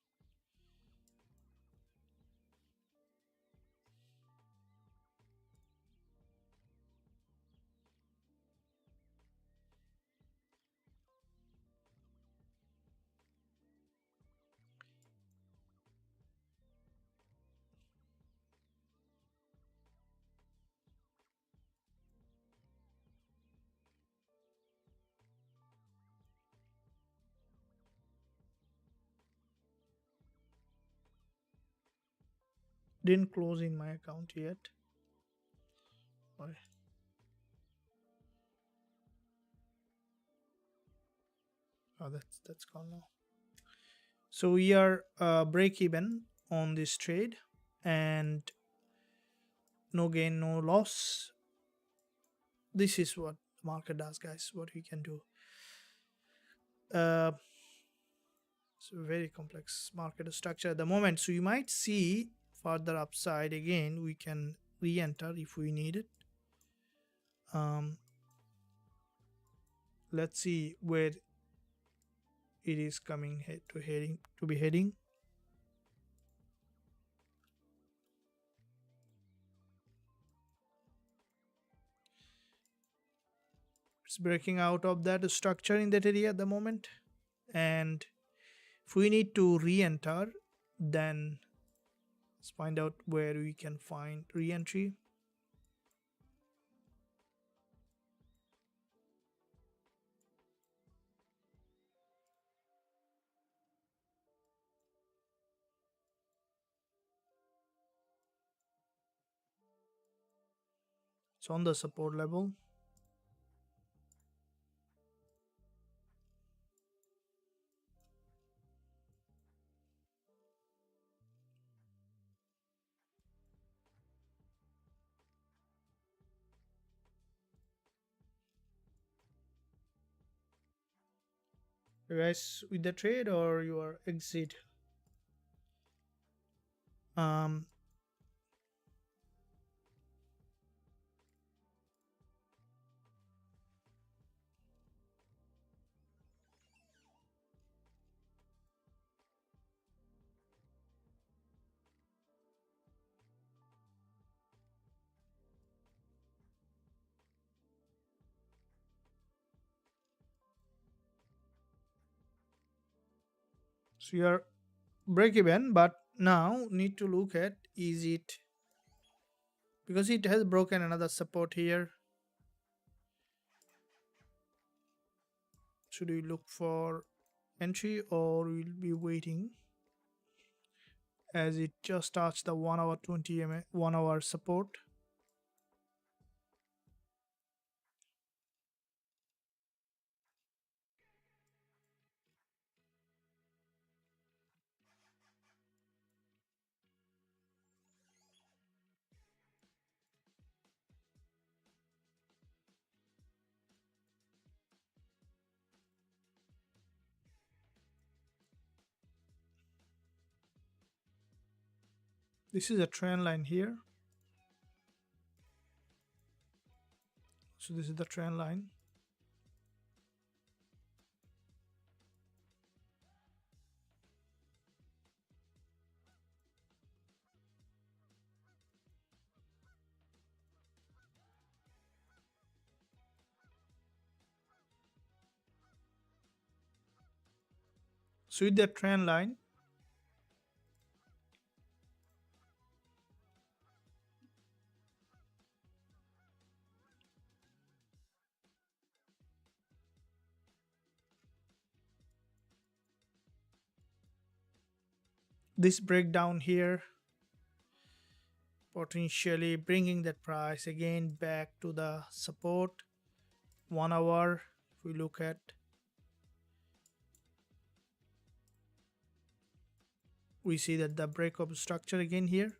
didn't close in my account yet. Why? Oh, that's gone now. So we are break even on this trade, and no gain, no loss. This is what the market does, guys. What we can do. It's a very complex market structure at the moment. So you might see further upside again. We can re-enter if we need it. Let's see where it is coming to be heading. It's breaking out of that structure in that area at the moment, and if we need to re-enter, then let's find out where we can find re-entry. It's on the support level. You guys with the trade or your exit? um so you are break even, but now need to look at, is it, because it has broken another support here, should we look for entry or we'll be waiting, as it just touched the 1 hour 20 1 hour support? This is a trend line here, so this is the trend line. So with that trend line, this breakdown here potentially bringing that price again back to the support 1 hour. If we look at, we see that the break of structure again here.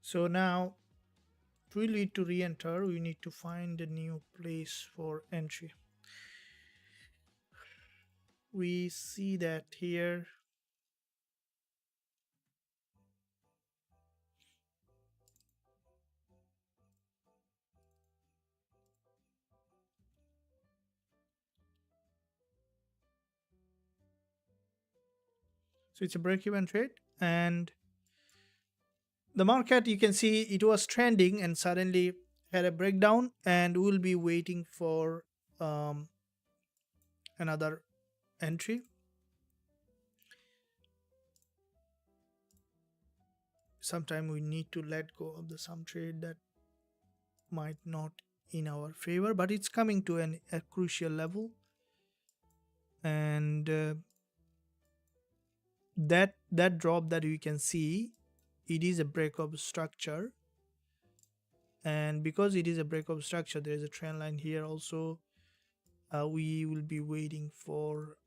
So now if we need to re-enter, we need to find a new place for entry. We see that here So it's a break-even trade, and the market, you can see it was trending and suddenly had a breakdown, and we'll be waiting for um, another entry. Sometime we need to let go of the some trade that might not in our favor, but it's coming to a crucial level, and that drop that you can see, it is a break of structure, and because it is a break of structure, there is a trend line here also. We will be waiting for,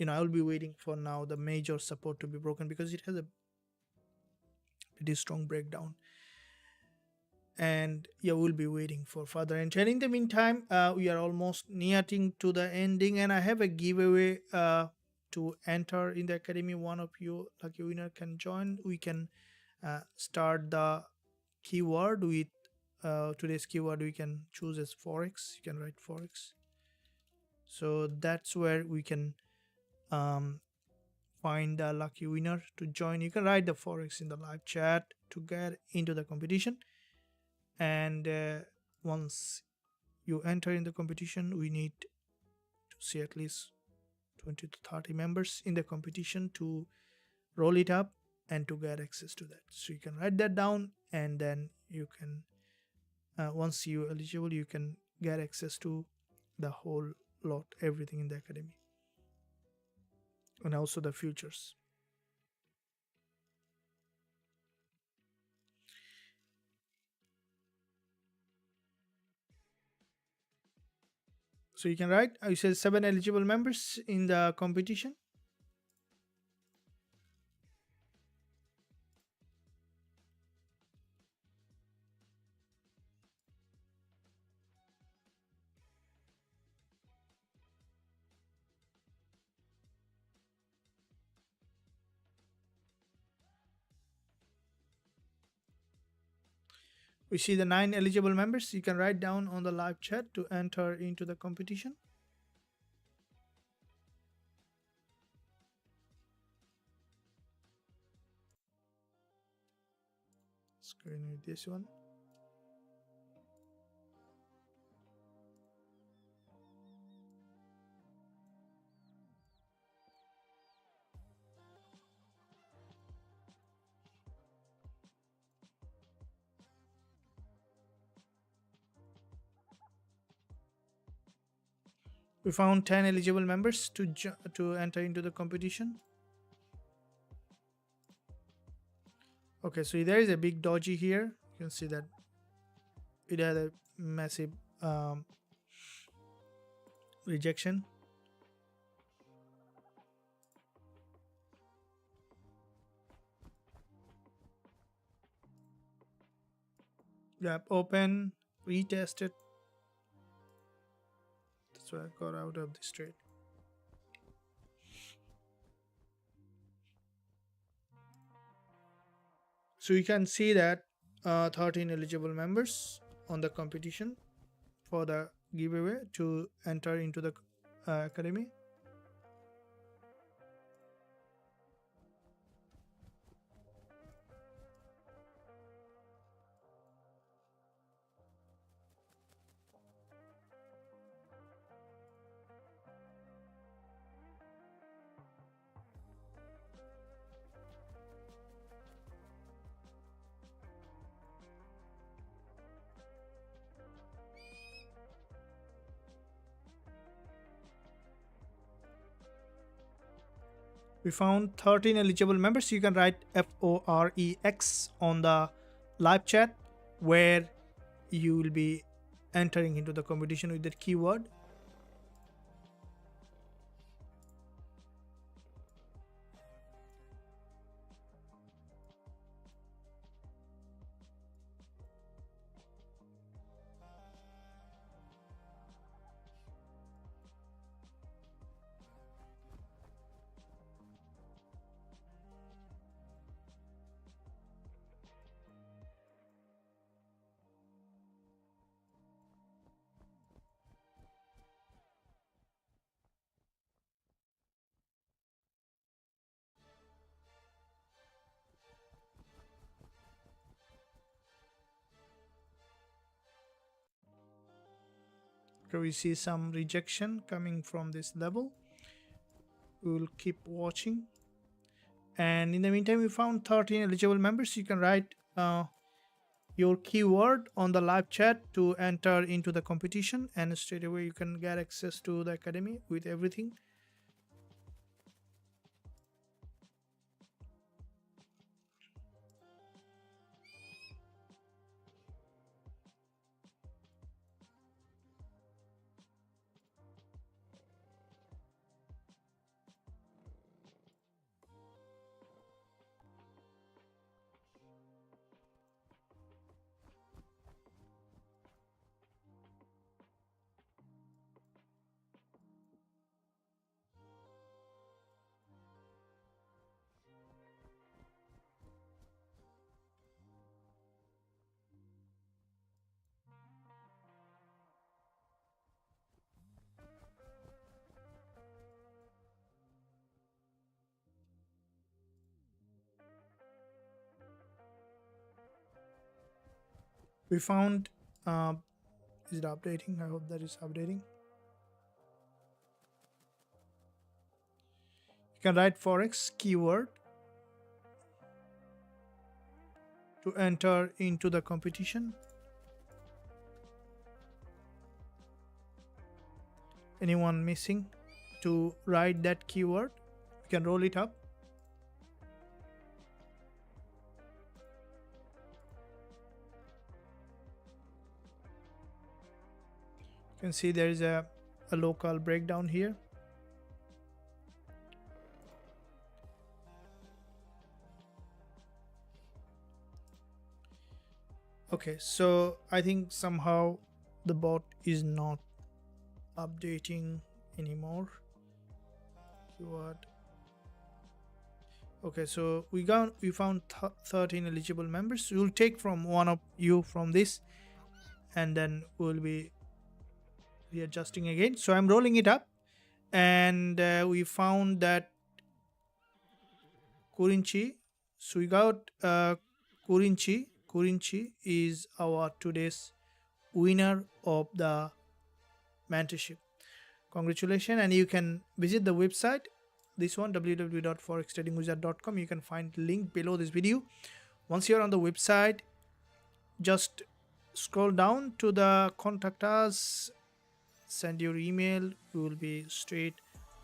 I will be waiting for now the major support to be broken, because it has a pretty strong breakdown, and yeah, we'll be waiting for further entry. And in the meantime, we are almost nearing to the ending, and I have a giveaway to enter in the academy. One of you lucky winner can join. We can start the keyword with today's keyword. We can choose as Forex. You can write Forex, so that's where we can find a lucky winner to join. You can write the Forex in the live chat to get into the competition, and once you enter in the competition, we need to see at least 20 to 30 members in the competition to roll it up and to get access to that. So you can write that down, and then you can once you're eligible, you can get access to the whole lot, everything in the academy, and also the futures. So you can write, I said 7 eligible members in the competition. We see the 9 eligible members. You can write down on the live chat to enter into the competition. Screen with this one. We found 10 eligible members to enter into the competition. Okay, so there is a big doji here. You can see that it had a massive rejection. Gap open, retested. That's why I got out of this trade. So you can see that 13 eligible members on the competition for the giveaway to enter into the academy. We found 13 eligible members. You can write FOREX on the live chat, where you will be entering into the competition with that keyword. Okay, we see some rejection coming from this level. We will keep watching. And in the meantime, we found 13 eligible members. You can write your keyword on the live chat to enter into the competition, and straight away you can get access to the academy with everything. We found is it updating? I hope that is updating. You can write Forex keyword to enter into the competition. Anyone missing to write that keyword? You can roll it up. You can see there is a local breakdown here. Okay, so I think somehow the bot is not updating anymore. Keyword. Okay, so we found 13 eligible members. We'll take from one of you from this, and then we'll be readjusting again. So I'm rolling it up, and we found that Kurinchi. So we got Kurinchi. Kurinchi is our today's winner of the mentorship. Congratulations, and you can visit the website, this one, www.forextradingwizard.com. You can find link below this video. Once you're on the website, just scroll down to the contact us, send your email. We will be straight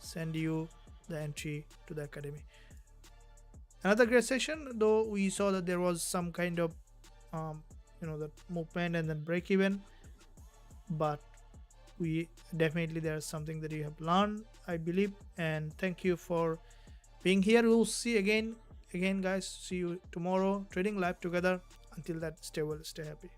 send you the entry to the academy. Another great session, though we saw that there was some kind of that movement and then break even, but we definitely, there's something that you have learned, I believe. And thank you for being here. We'll see again guys. See you tomorrow, trading live together. Until that, stay well, stay happy.